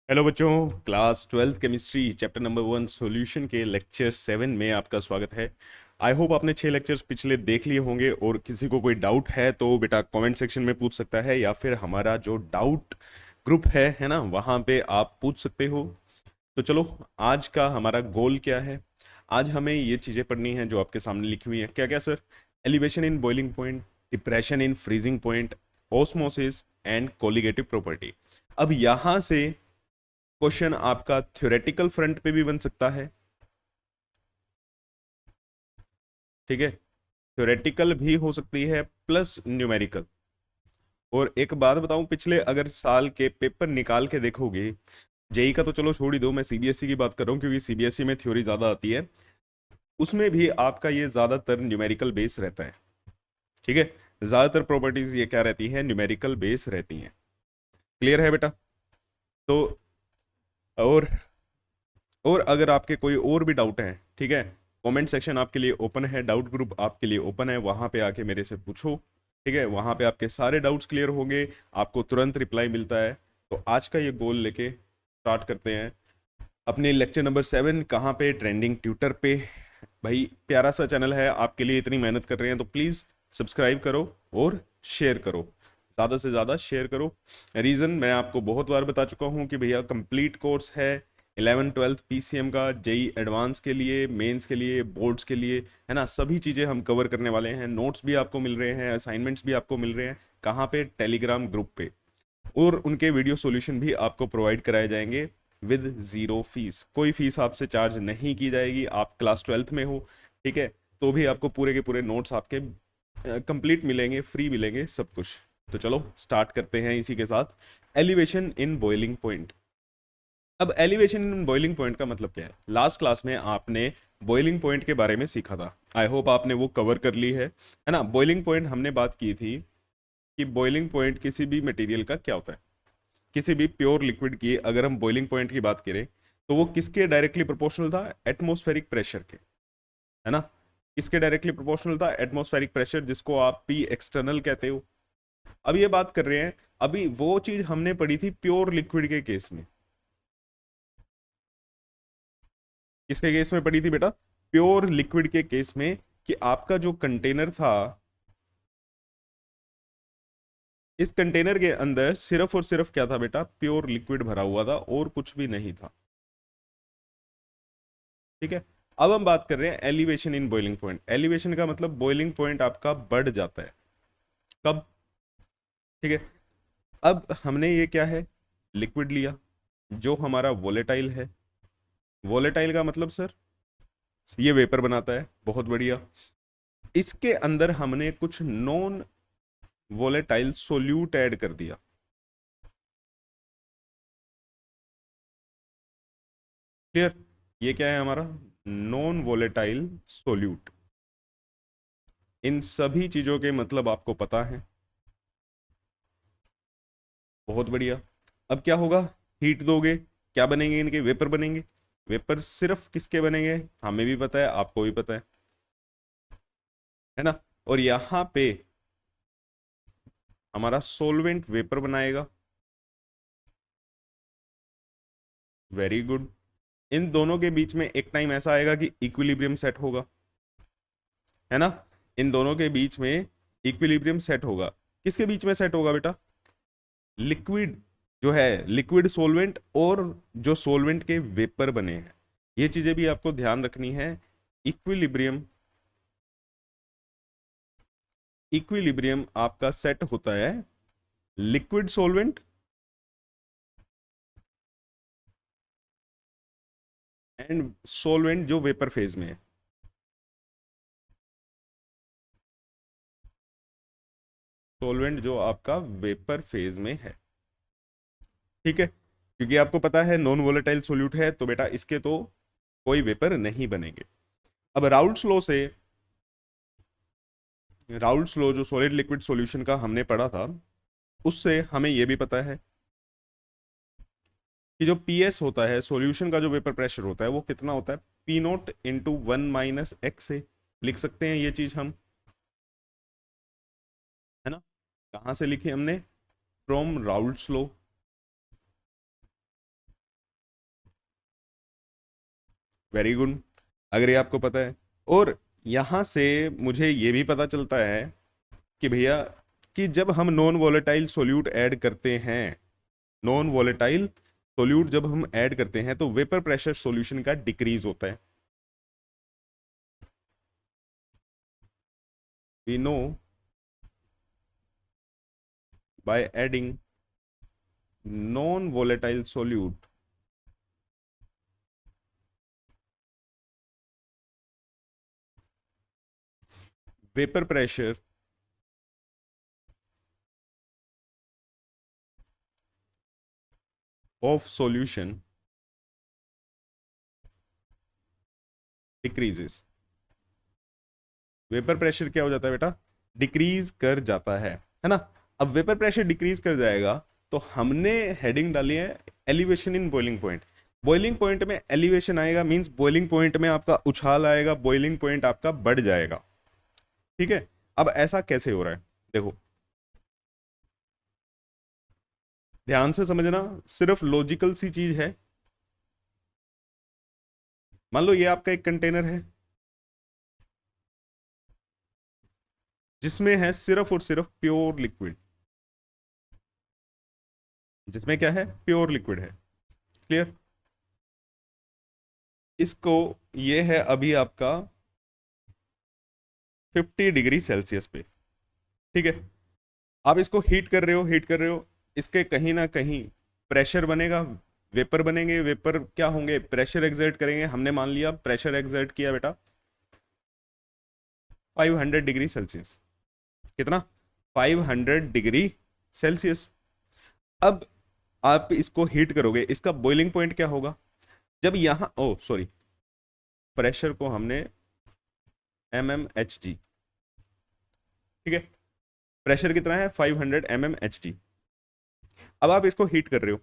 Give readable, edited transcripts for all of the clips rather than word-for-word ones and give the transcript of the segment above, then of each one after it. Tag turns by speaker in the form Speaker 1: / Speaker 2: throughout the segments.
Speaker 1: Hello बच्चों, class 12th chemistry chapter number 1 solution के lecture 7 में आपका स्वागत है। आई होप आपने 6 लेक्चर्स पिछले देख लिए होंगे और किसी को कोई डाउट है तो बेटा कमेंट सेक्शन में पूछ सकता है या फिर हमारा जो डाउट ग्रुप है ना, वहाँ पे आप पूछ सकते हो। तो चलो, आज का हमारा गोल क्या है। आज हमें ये चीज़ें पढ़नी है जो आपके सामने लिखी हुई है। क्या क्या sir? Elevation in boiling point, depression in freezing point, osmosis and colligative property. अब यहाँ से क्वेश्चन आपका थ्योरेटिकल फ्रंट पे भी बन सकता है, ठीक है। थ्योरेटिकल भी हो सकती है प्लस न्यूमेरिकल। और एक बात बताऊं, पिछले अगर साल के पेपर निकाल के देखोगे, जेई का तो चलो छोड़ ही दो, मैं सीबीएसई की बात कर रहा हूँ क्योंकि सीबीएसई में थ्योरी ज्यादा आती है। उसमें भी आपका ये ज्यादातर न्यूमेरिकल बेस रहता है, ठीक है। ज्यादातर प्रॉपर्टीज ये क्या रहती हैं? न्यूमेरिकल बेस रहती हैं। क्लियर है बेटा? तो और और अगर आपके कोई और भी डाउट है, ठीक है, कमेंट सेक्शन आपके लिए ओपन है, डाउट ग्रुप आपके लिए ओपन है, वहां पे आके मेरे से पूछो, ठीक है। वहां पे आपके सारे डाउट्स क्लियर होंगे, आपको तुरंत रिप्लाई मिलता है। तो आज का ये गोल लेके स्टार्ट करते हैं अपने लेक्चर नंबर 7। कहाँ पे? ट्रेंडिंग ट्यूटर पे। भाई प्यारा सा चैनल है, आपके लिए इतनी मेहनत कर रहे हैं तो प्लीज़ सब्सक्राइब करो और शेयर करो, ज़्यादा से ज़्यादा शेयर करो। रीज़न मैं आपको बहुत बार बता चुका हूँ कि भैया कंप्लीट कोर्स है 11th 12th पीसीएम का, जेई एडवांस के लिए, मेंस के लिए, बोर्ड्स के लिए, है ना। सभी चीज़ें हम कवर करने वाले हैं। नोट्स भी आपको मिल रहे हैं, असाइनमेंट्स भी आपको मिल रहे हैं। कहाँ पे? टेलीग्राम ग्रुप पे। और उनके वीडियो सॉल्यूशन भी आपको प्रोवाइड कराए जाएंगे विद ज़ीरो फीस। कोई फीस आपसे चार्ज नहीं की जाएगी। आप क्लास 12th में हो, ठीक है, तो भी आपको पूरे के पूरे नोट्स आपके कंप्लीट मिलेंगे, फ्री मिलेंगे, सब कुछ। तो चलो स्टार्ट करते हैं इसी के साथ। Elevation in boiling point. अब एलिवेशन इन बॉइलिंग पॉइंट का मतलब क्या है? लास्ट क्लास में आपने बॉइलिंग पॉइंट के बारे में सीखा था। आई होप आपने वो कवर कर ली है ना। बॉइलिंग पॉइंट हमने बात की थी कि बॉइलिंग पॉइंट किसी भी मटेरियल का क्या होता है। किसी भी प्योर लिक्विड की अगर हम बॉइलिंग पॉइंट की बात करें तो वो किसके डायरेक्टली प्रोपोर्शनल था? एटमॉस्फेरिक प्रेशर के, है ना। किसके डायरेक्टली प्रोपोर्शनल था? एटमॉस्फेरिक प्रेशर, जिसको आप पी एक्सटर्नल कहते हो। अब ये बात कर रहे हैं, अभी वो चीज हमने पढ़ी थी प्योर लिक्विड के केस में। किसके केस में पढ़ी थी बेटा? प्योर लिक्विड के केस में, कि आपका जो कंटेनर था, इस कंटेनर के अंदर सिर्फ और सिर्फ क्या था बेटा? प्योर लिक्विड भरा हुआ था और कुछ भी नहीं था, ठीक है। अब हम बात कर रहे हैं elevation in boiling point. Elevation का मतलब बॉइलिंग पॉइंट आपका बढ़ जाता है। कब? ठीक है। अब हमने ये क्या है? लिक्विड लिया जो हमारा वोलेटाइल है। वोलेटाइल का मतलब सर, ये वेपर बनाता है, बहुत बढ़िया। इसके अंदर हमने कुछ नॉन वोलेटाइल सोल्यूट ऐड कर दिया। क्लियर? ये क्या है हमारा? Non volatile solute. इन सभी चीजों के मतलब आपको पता है, बहुत बढ़िया। अब क्या होगा? हीट दोगे, क्या बनेंगे? इनके वेपर बनेंगे। वेपर सिर्फ किसके बनेंगे? हमें भी पता है, आपको भी पता है ना। और यहाँ पे हमारा सोलवेंट वेपर बनाएगा। Very good. इन दोनों के बीच में एक टाइम ऐसा आएगा कि इक्विलिब्रियम सेट होगा, है ना। इन दोनों के बीच में इक्विलिब्रियम सेट होगा। किसके बीच में सेट होगा बेटा? लिक्विड जो है, लिक्विड सोलवेंट, और जो सोलवेंट के वेपर बने हैं। ये चीजें भी आपको ध्यान रखनी है। इक्विलिब्रियम, इक्विलिब्रियम आपका सेट होता है लिक्विड सोलवेंट एंड सोलवेंट जो वेपर फेज में है। सोलवेंट जो आपका वेपर फेज में है, ठीक है। क्योंकि आपको पता है नॉन वोलेटाइल सोल्यूट है तो बेटा इसके तो कोई वेपर नहीं बनेंगे। अब राउल्ट्स लॉ से, राउल्ट्स लॉ जो सॉलिड लिक्विड सॉल्यूशन का हमने पढ़ा था, उससे हमें यह भी पता है कि जो पीएस होता है, सॉल्यूशन का जो वेपर प्रेशर होता है, वो कितना होता है? पी नोट इंटू 1 - x से लिख सकते हैं ये चीज हम, है ना। कहाँ से लिखी हमने? From Raoult's law. Very good, अगर ये आपको पता है। और यहाँ से मुझे ये भी पता चलता है कि भैया कि जब हम नॉन वोलेटाइल सोल्यूट ऐड करते हैं, नॉन वोलेटाइल सोल्यूट जब हम ऐड करते हैं तो वेपर प्रेशर सॉल्यूशन का डिक्रीज होता है। We know by adding non volatile solute vapour pressure of solution decreases. Vapour pressure क्या हो जाता है बेटा, डिक्रीज कर जाता है ना। अब वेपर प्रेशर डिक्रीज कर जाएगा तो हमने हेडिंग डाली है elevation in boiling point. Boiling point में एलिवेशन आएगा मींस बॉइलिंग पॉइंट में आपका उछाल आएगा, बॉइलिंग पॉइंट आपका बढ़ जाएगा। ठीक है, अब ऐसा कैसे हो रहा है देखो, ध्यान से समझना, सिर्फ लॉजिकल सी चीज है। मान लो ये आपका एक कंटेनर है जिसमें है सिर्फ और सिर्फ प्योर लिक्विड, जिसमें क्या है, प्योर लिक्विड है। क्लियर, इसको, ये है अभी आपका 50 डिग्री सेल्सियस पे। ठीक है, आप इसको हीट कर रहे हो, हीट कर रहे हो, इसके कहीं ना कहीं प्रेशर बनेगा, वेपर बनेंगे, वेपर क्या होंगे, प्रेशर एक्सर्ट करेंगे। हमने मान लिया प्रेशर एक्सर्ट किया बेटा 500 डिग्री सेल्सियस। कितना, 500 डिग्री सेल्सियस। अब आप इसको हीट करोगे, इसका बॉइलिंग पॉइंट क्या होगा, जब यहां, ओ सॉरी, प्रेशर को हमने mmHg, ठीक है, प्रेशर कितना है 500 mmHg। अब आप इसको हीट कर रहे हो,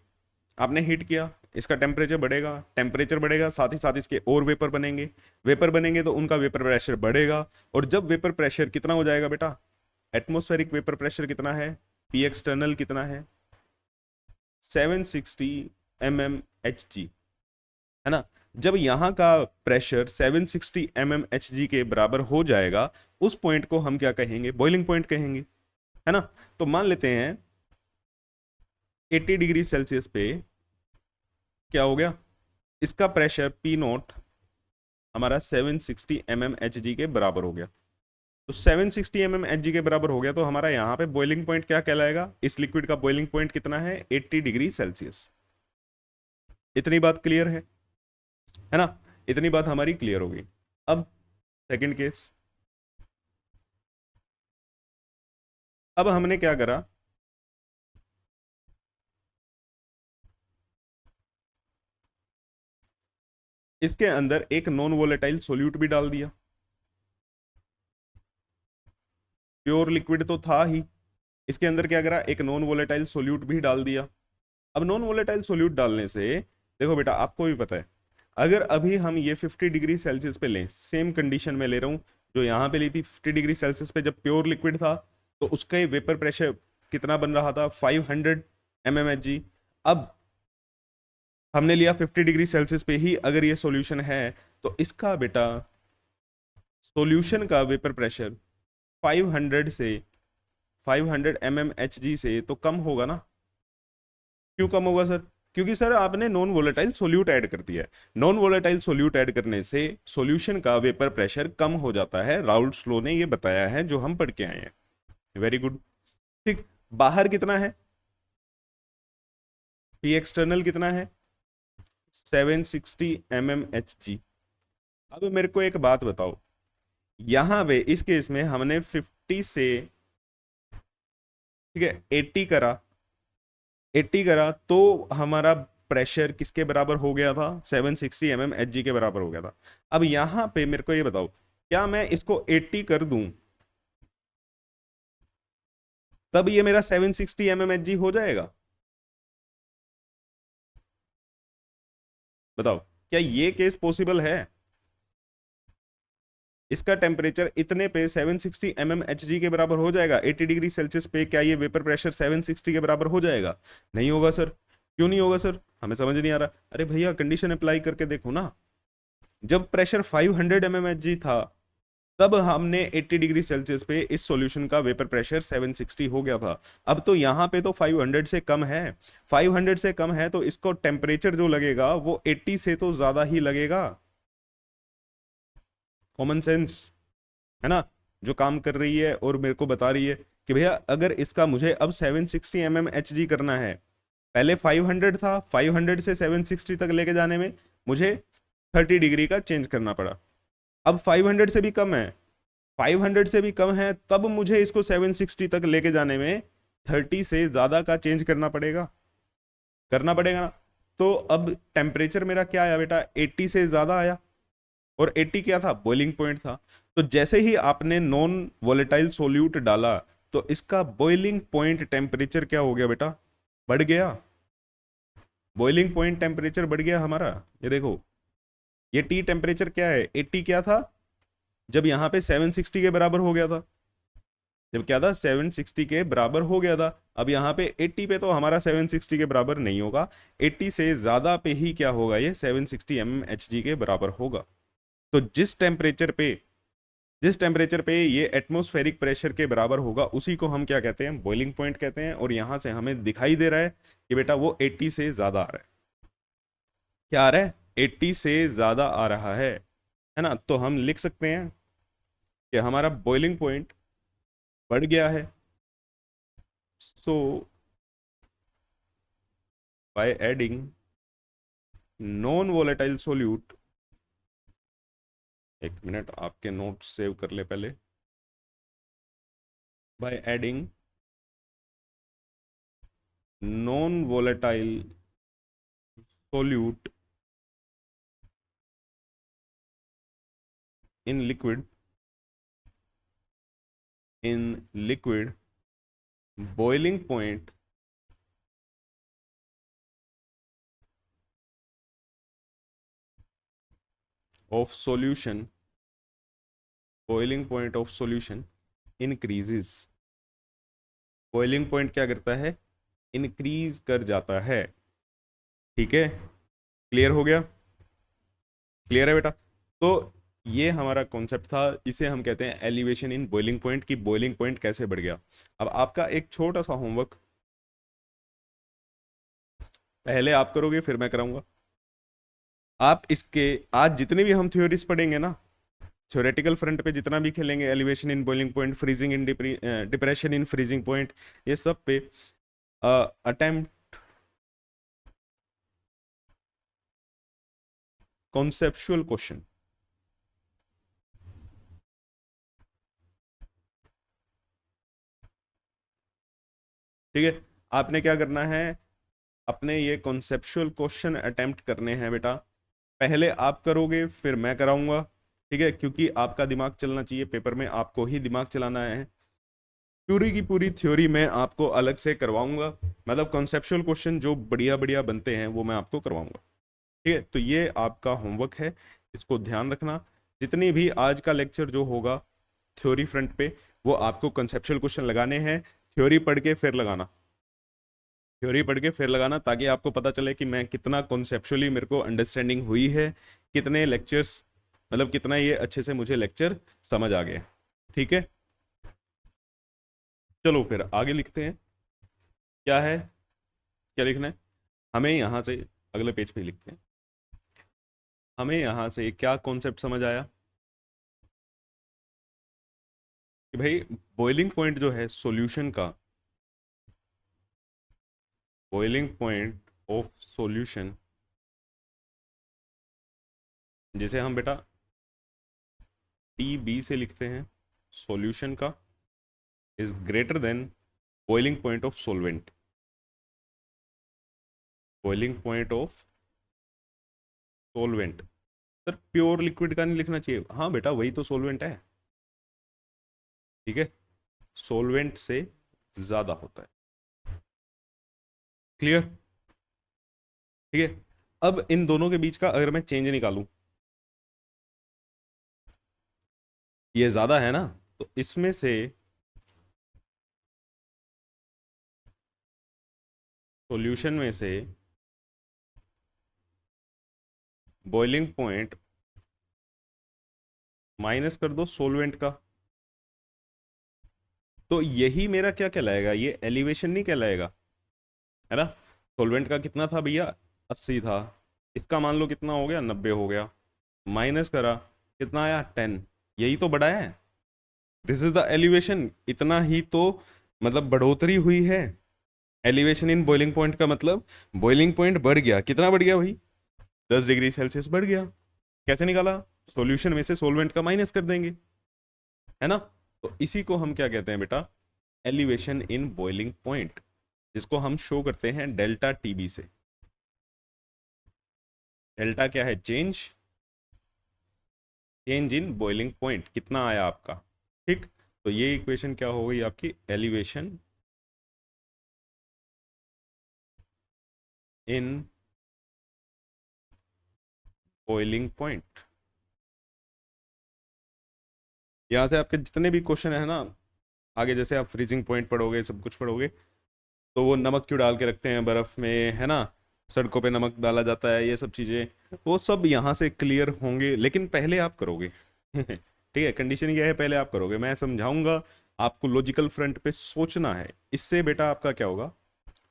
Speaker 1: आपने हीट किया, इसका टेम्परेचर बढ़ेगा, टेम्परेचर बढ़ेगा, साथ ही साथ इसके और वेपर बनेंगे, वेपर बनेंगे तो उनका वेपर प्रेशर बढ़ेगा। और जब वेपर प्रेशर कितना हो जाएगा बेटा, एटमॉस्फेरिक वेपर प्रेशर कितना है, पी एक्सटर्नल कितना है 760 mmHg, है ना। जब यहाँ का प्रेशर 760 mmHg के बराबर हो जाएगा, उस पॉइंट को हम क्या कहेंगे, बॉइलिंग पॉइंट कहेंगे, है ना। तो मान लेते हैं 80 डिग्री सेल्सियस पे क्या हो गया, इसका प्रेशर पी नॉट हमारा 760 mmHg के बराबर हो गया। तो 760 mmHg के बराबर हो गया तो हमारा यहाँ पे बॉइलिंग पॉइंट क्या कहलाएगा, इस लिक्विड का बॉइलिंग पॉइंट कितना है 80 डिग्री सेल्सियस। इतनी बात क्लियर है ना, इतनी बात हमारी क्लियर हो गई। अब सेकंड केस, अब हमने क्या करा, इसके अंदर एक नॉन वोलेटाइल सोल्यूट भी डाल दिया, प्योर लिक्विड तो था ही, इसके अंदर क्या करा, एक नॉन वोलेटाइल सोल्यूट भी डाल दिया। अब नॉन वोलेटाइल सोल्यूट डालने से देखो बेटा, आपको भी पता है, अगर अभी हम ये 50 डिग्री सेल्सियस पे लें, सेम कंडीशन में ले रहा हूं जो यहाँ पे ली थी 50 डिग्री सेल्सियस पे, जब प्योर लिक्विड था तो उसका वेपर प्रेशर कितना बन रहा था 500 mmHg। अब हमने लिया 50 डिग्री सेल्सियस पे ही अगर ये सॉल्यूशन है तो इसका बेटा सॉल्यूशन का वेपर प्रेशर 500 से 500 mmHg से तो कम होगा ना। क्यों कम होगा सर, क्योंकि सर आपने नॉन वोलेटाइल सोल्यूट ऐड कर दिया है। नॉन वोलेटाइल सोल्यूट ऐड करने से सॉल्यूशन का वेपर प्रेशर कम हो जाता है, राउल्ट्स लॉ ने ये बताया है जो हम पढ़ के आए हैं। वेरी गुड, ठीक। बाहर कितना है, पी एक्सटर्नल कितना है 760 mmHg। अब मेरे को एक बात बताओ, यहां पे इस केस में हमने 50 से, ठीक है, 80 करा, 80 करा तो हमारा प्रेशर किसके बराबर हो गया था, 760 mmHg के बराबर हो गया था। अब यहां पे मेरे को ये बताओ, क्या मैं इसको 80 कर दूं तब ये मेरा 760 mmHg हो जाएगा, बताओ क्या ये केस पॉसिबल है। इसका टेम्परेचर इतने पे 760 mmHg के बराबर हो जाएगा, 80 डिग्री सेल्सियस पे क्या ये वेपर प्रेशर 760 के बराबर हो जाएगा, नहीं होगा सर। क्यों नहीं होगा सर, हमें समझ नहीं आ रहा। अरे भैया कंडीशन अप्लाई करके देखो ना, जब प्रेशर 500 mmHg था तब हमने 80 डिग्री सेल्सियस पे इस सॉल्यूशन का वेपर प्रेशर 760 हो गया था। अब तो यहाँ पे तो 500 से कम है, 500 से कम है तो इसको टेम्परेचर जो लगेगा वो 80 से तो ज्यादा ही लगेगा। कॉमन सेंस है ना, जो काम कर रही है और मेरे को बता रही है कि भैया अगर इसका मुझे अब 760 mmHg करना है, पहले 500 था, 500 से 760 तक लेके जाने में मुझे 30 डिग्री का चेंज करना पड़ा। अब 500 से भी कम है, 500 से भी कम है, तब मुझे इसको 760 तक लेके जाने में 30 से ज्यादा का चेंज करना पड़ेगा ना। तो अब टेम्परेचर मेरा क्या आया बेटा, 80 से ज्यादा आया, और 80 क्या था, बॉइलिंग पॉइंट था। तो जैसे ही आपने नॉन वोलेटाइल सोल्यूट डाला तो इसका बॉइलिंग पॉइंट टेम्परेचर क्या हो गया बेटा, बढ़ गया। बॉइलिंग पॉइंट टेम्परेचर बढ़ गया हमारा। ये देखो, ये टी टेम्परेचर क्या है, 80 क्या था जब यहाँ पे 760 के बराबर हो गया था, जब क्या था 760 के बराबर हो गया था। अब यहाँ पे 80 पे तो हमारा 760 के बराबर नहीं होगा, 80 से ज्यादा पे ही क्या होगा, ये 760 mmHg के बराबर होगा। तो जिस टेम्परेचर पे ये एटमॉस्फेरिक प्रेशर के बराबर होगा उसी को हम क्या कहते हैं, बॉइलिंग पॉइंट कहते हैं। और यहां से हमें दिखाई दे रहा है कि बेटा वो 80 से ज्यादा आ रहा है। क्या आ रहा है, 80 से ज्यादा आ रहा है ना। तो हम लिख सकते हैं कि हमारा बॉइलिंग पॉइंट बढ़ गया है। So by adding non volatile solute, एक मिनट आपके नोट्स सेव कर ले पहले, by adding non volatile solute in liquid boiling point of solution, boiling point of solution increases। boiling point क्या करता है, इंक्रीज कर जाता है। ठीक है, क्लियर हो गया, क्लियर है बेटा। तो ये हमारा कॉन्सेप्ट था, इसे हम कहते हैं एलिवेशन इन बॉइलिंग पॉइंट, की बॉइलिंग पॉइंट कैसे बढ़ गया। अब आपका एक छोटा सा होमवर्क, पहले आप करोगे फिर मैं कराऊंगा। आप इसके आज जितने भी हम थ्योरीज पढ़ेंगे ना, थ्योरेटिकल फ्रंट पे जितना भी खेलेंगे, elevation in boiling point, freezing in depression in freezing point, ये सब पे अटेम्प्ट कॉन्सेप्चुअल क्वेश्चन। ठीक है, आपने क्या करना है, अपने ये कॉन्सेप्चुअल क्वेश्चन अटेम्प्ट करने हैं बेटा। पहले आप करोगे फिर मैं कराऊंगा। ठीक है, क्योंकि आपका दिमाग चलना चाहिए पेपर में, आपको ही दिमाग चलाना है। पूरी की पूरी थ्योरी मैं आपको अलग से करवाऊंगा, मतलब कॉन्सेप्चुअल क्वेश्चन जो बढ़िया बढ़िया बनते हैं वो मैं आपको करवाऊंगा। ठीक है, तो ये आपका होमवर्क है, इसको ध्यान रखना। जितनी भी आज का लेक्चर जो होगा थ्योरी फ्रंट पे, वो आपको कंसेप्चुअल क्वेश्चन लगाने हैं, थ्योरी पढ़ के फिर लगाना, थ्योरी पढ़ के फिर लगाना, ताकि आपको पता चले कि मैं कितना कॉन्सेप्चुअली मेरे को अंडरस्टैंडिंग हुई है, कितने लेक्चर्स, मतलब कितना ये अच्छे से मुझे लेक्चर समझ आ गए। ठीक है, चलो फिर आगे लिखते हैं। क्या है, क्या लिखना है हमें यहाँ से, अगले पेज पे लिखते हैं। हमें यहाँ से क्या कॉन्सेप्ट समझ आया कि भाई बॉइलिंग पॉइंट जो है सॉल्यूशन का, बॉइलिंग पॉइंट ऑफ सॉल्यूशन, जिसे हम बेटा टी बी से लिखते हैं, सॉल्यूशन का is greater then boiling point of solvent. Boiling point of solvent, sir pure liquid का नहीं लिखना चाहिए, हाँ बेटा वही तो सॉल्वेंट है। ठीक है, सॉल्वेंट से ज्यादा होता है। क्लियर, ठीक है। अब इन दोनों के बीच का अगर मैं चेंज निकालूं, ये ज्यादा है ना, तो इसमें से सॉल्यूशन में से बॉइलिंग पॉइंट माइनस कर दो सोलवेंट का, तो यही मेरा क्या कहलाएगा, ये एलिवेशन नहीं कहलाएगा, है ना। सोलवेंट का कितना था भैया, 80 था, इसका मान लो कितना हो गया, 90 हो गया, माइनस करा, कितना आया, 10। यही तो बढ़ा है, दिस इज द एलिवेशन, इतना ही तो मतलब बढ़ोतरी हुई है। एलिवेशन इन बॉइलिंग पॉइंट का मतलब बॉइलिंग पॉइंट बढ़ गया, कितना बढ़ गया भाई, 10 डिग्री सेल्सियस बढ़ गया। कैसे निकाला, सॉल्यूशन में से सोलवेंट का माइनस कर देंगे, है ना। तो इसी को हम क्या कहते हैं बेटा, एलिवेशन इन बॉइलिंग पॉइंट, जिसको हम शो करते हैं डेल्टा टीबी से। डेल्टा क्या है, change, change in boiling point, कितना आया आपका, ठीक। तो ये इक्वेशन क्या हो गई आपकी, एलिवेशन इन बॉइलिंग पॉइंट। यहाँ से आपके जितने भी क्वेश्चन है ना आगे, जैसे आप फ्रीजिंग पॉइंट पढ़ोगे, सब कुछ पढ़ोगे, तो वो नमक क्यों डाल के रखते हैं बर्फ में, है ना, सड़कों पे नमक डाला जाता है, ये सब चीज़ें वो सब यहाँ से क्लियर होंगे, लेकिन पहले आप करोगे ठीक है, कंडीशन क्या है, पहले आप करोगे, मैं समझाऊंगा, आपको लॉजिकल फ्रंट पे सोचना है, इससे बेटा आपका क्या होगा,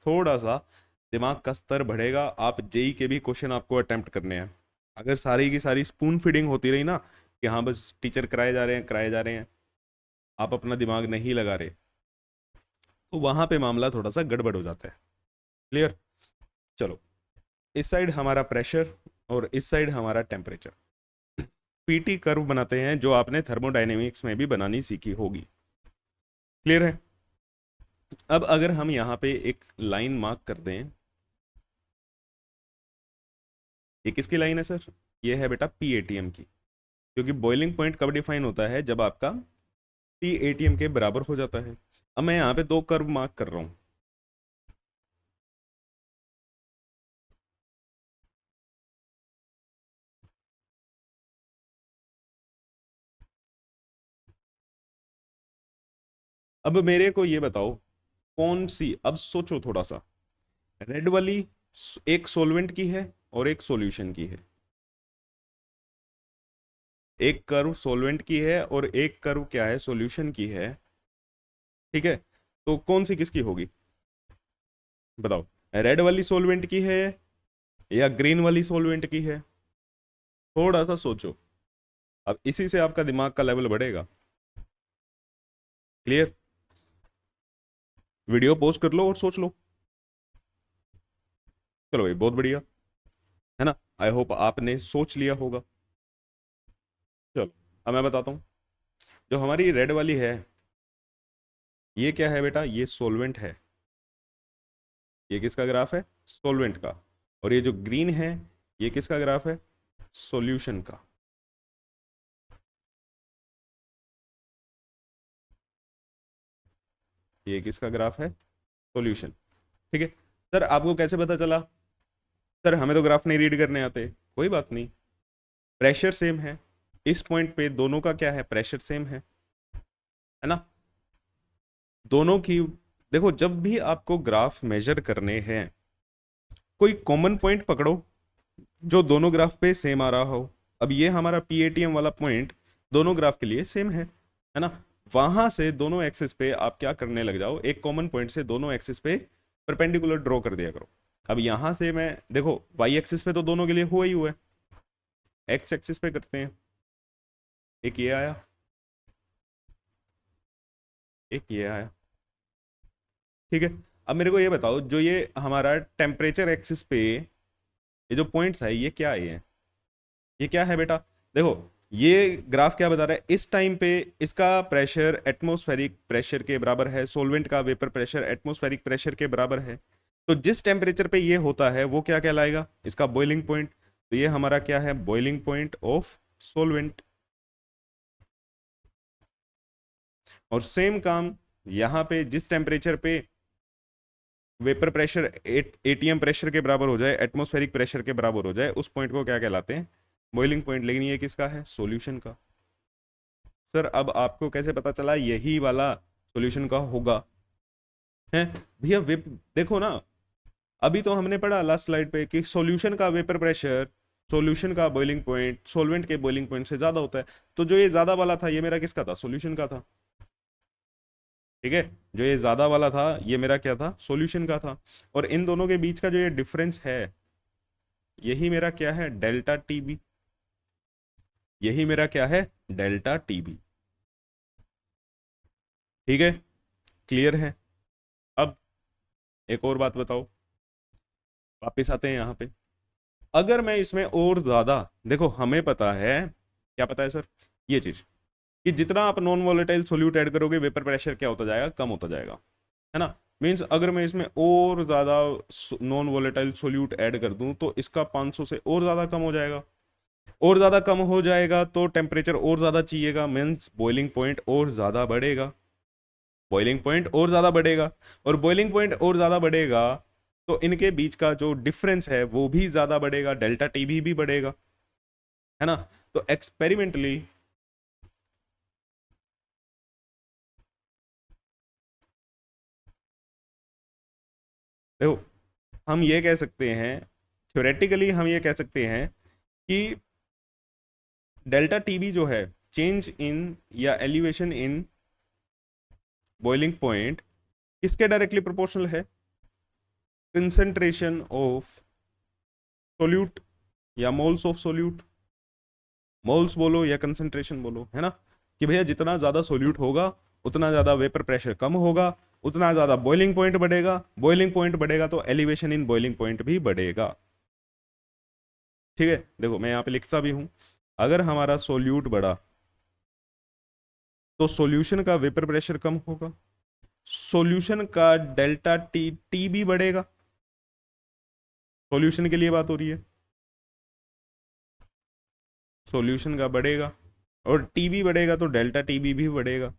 Speaker 1: थोड़ा सा दिमाग का स्तर बढ़ेगा, आप जेई के भी क्वेश्चन आपको अटेम्प्ट करने हैं। अगर सारी की सारी स्पून फीडिंग होती रही ना, कि हाँ बस टीचर कराए जा रहे हैं कराए जा रहे हैं, आप अपना दिमाग नहीं लगा रहे, तो वहां पे मामला थोड़ा सा गड़बड़ हो जाता है। क्लियर, चलो, इस साइड हमारा प्रेशर और इस साइड हमारा टेम्परेचर, पीटी कर्व बनाते हैं, जो आपने थर्मोडायनेमिक्स में भी बनानी सीखी होगी। क्लियर है। अब अगर हम यहाँ पे एक लाइन मार्क कर दें, ये किसकी लाइन है सर, ये है बेटा पीएटीएम की, क्योंकि बॉइलिंग पॉइंट कब डिफाइन होता है, जब आपका पीएटीएम के बराबर हो जाता है। अब मैं यहाँ पे दो कर्व मार्क कर रहा हूँ, अब मेरे को ये बताओ कौन सी, अब सोचो थोड़ा सा, रेड वाली एक सॉल्वेंट की है और एक सॉल्यूशन की है, एक कर्व सॉल्वेंट की है और एक कर्व क्या है, सॉल्यूशन की है, ठीक है। तो कौन सी किसकी होगी बताओ, रेड वाली सॉल्वेंट की है या ग्रीन वाली सॉल्वेंट की है, थोड़ा सा सोचो, अब इसी से आपका दिमाग का लेवल बढ़ेगा। क्लियर, वीडियो पॉज कर लो और सोच लो। चलो भाई, बहुत बढ़िया, है ना, आई होप आपने सोच लिया होगा। चलो, अब मैं बताता हूँ, जो हमारी रेड वाली है, ये क्या है बेटा, ये सॉल्वेंट है, ये किसका ग्राफ है, सॉल्वेंट का, और ये जो ग्रीन है, ये किसका ग्राफ है, सॉल्यूशन का। ये किसका ग्राफ है, सॉल्यूशन, ठीक है। सर आपको कैसे पता चला, सर हमें तो ग्राफ नहीं रीड करने आते, कोई बात नहीं, प्रेशर सेम है, इस पॉइंट पे दोनों का क्या है, प्रेशर सेम है ना, दोनों की, देखो जब भी आपको ग्राफ मेजर करने हैं, कोई कॉमन पॉइंट पकड़ो जो दोनों ग्राफ पे सेम आ रहा हो। अब ये हमारा पीएटीएम वाला पॉइंट दोनों ग्राफ के लिए सेम है ना, वहां से दोनों एक्सिस पे आप क्या करने लग जाओ, एक कॉमन पॉइंट से दोनों एक्सिस पे परपेंडिकुलर ड्रॉ कर दिया करो। अब यहां से मैं देखो, वाई एक्सिस पे तो दोनों के लिए हुआ ही हुआ है, एक्स एक्सिस पे करते हैं, एक ये आया, एक ये आया, ठीक है। अब मेरे को ये बताओ, जो ये हमारा टेम्परेचर एक्सिस पे ये जो पॉइंट्स है, ये क्या है, ये क्या है बेटा, देखो ये ग्राफ क्या बता रहा है, इस टाइम पे इसका प्रेशर एटमॉस्फेरिक प्रेशर के बराबर है, सोलवेंट का वेपर प्रेशर एटमॉस्फेरिक प्रेशर के बराबर है, तो जिस टेम्परेचर पे ये होता है वो क्या कहलाएगा, इसका बॉइलिंग पॉइंट। तो ये हमारा क्या है, बॉइलिंग पॉइंट ऑफ सोलवेंट। और सेम काम यहाँ पे, जिस टेम्परेचर पे वेपर प्रेशर एटीएम प्रेशर के बराबर हो जाए, एटमॉस्फेरिक प्रेशर के बराबर हो जाए, उस पॉइंट को क्या कहलाते हैं, बॉइलिंग पॉइंट। लेकिन ये किसका है, सॉल्यूशन का। सर अब आपको कैसे पता चला यही वाला सॉल्यूशन का होगा, है भैया, वेप देखो ना, अभी तो हमने पढ़ा लास्ट स्लाइड पे कि सॉल्यूशन का वेपर प्रेशर सॉल्यूशन का बॉइलिंग पॉइंट सॉल्वेंट के बॉइलिंग पॉइंट से ज्यादा होता है। तो जो ये ज्यादा वाला था ये मेरा किसका था, सॉल्यूशन का था। ठीक है, जो ये ज्यादा वाला था ये मेरा क्या था, सॉल्यूशन का था। और इन दोनों के बीच का जो ये डिफरेंस है यही मेरा क्या है, डेल्टा टीबी। यही मेरा क्या है, डेल्टा टीबी। ठीक है, क्लियर है। अब एक और बात बताओ, वापिस आते हैं यहाँ पे। अगर मैं इसमें और ज्यादा, देखो हमें पता है, क्या पता है सर, ये चीज कि जितना आप नॉन वोलेटाइल सोल्यूट ऐड करोगे वेपर प्रेशर क्या होता जाएगा, कम होता जाएगा, है ना। मीन्स अगर मैं इसमें और ज्यादा नॉन वोलेटाइल सोल्यूट ऐड कर दूं तो इसका 500 से और ज्यादा कम हो जाएगा। और ज्यादा कम हो जाएगा तो टेम्परेचर और ज्यादा चाहिएगा, मीन्स बॉइलिंग पॉइंट और ज्यादा बढ़ेगा। बॉइलिंग पॉइंट और ज्यादा बढ़ेगा, और बॉइलिंग पॉइंट और ज्यादा बढ़ेगा तो इनके बीच का जो डिफरेंस है वो भी ज्यादा बढ़ेगा, डेल्टा टीबी भी बढ़ेगा, है ना। तो एक्सपेरिमेंटली देखो, हम ये कह सकते हैं, थ्योरेटिकली हम ये कह सकते हैं कि डेल्टा टीबी जो है, चेंज इन या एलिवेशन इन बॉइलिंग पॉइंट, किसके डायरेक्टली प्रोपोर्शनल है, कंसंट्रेशन ऑफ सोल्यूट या मोल्स ऑफ सोल्यूट। मोल्स बोलो या कंसंट्रेशन बोलो, है ना, कि भैया जितना ज्यादा सोल्यूट होगा उतना ज्यादा वेपर प्रेशर कम होगा, उतना ज्यादा बॉइलिंग पॉइंट बढ़ेगा, बॉइलिंग पॉइंट बढ़ेगा तो एलिवेशन इन बॉइलिंग पॉइंट भी बढ़ेगा। ठीक है, देखो मैं यहाँ पे लिखता भी हूं, अगर हमारा सोल्यूट बढ़ा तो सॉल्यूशन का वेपर प्रेशर कम होगा, सॉल्यूशन का डेल्टा टी टी भी बढ़ेगा। सॉल्यूशन के लिए बात हो रही है, सॉल्यूशन का बढ़ेगा और टी भी बढ़ेगा तो डेल्टा टी भी बढ़ेगा।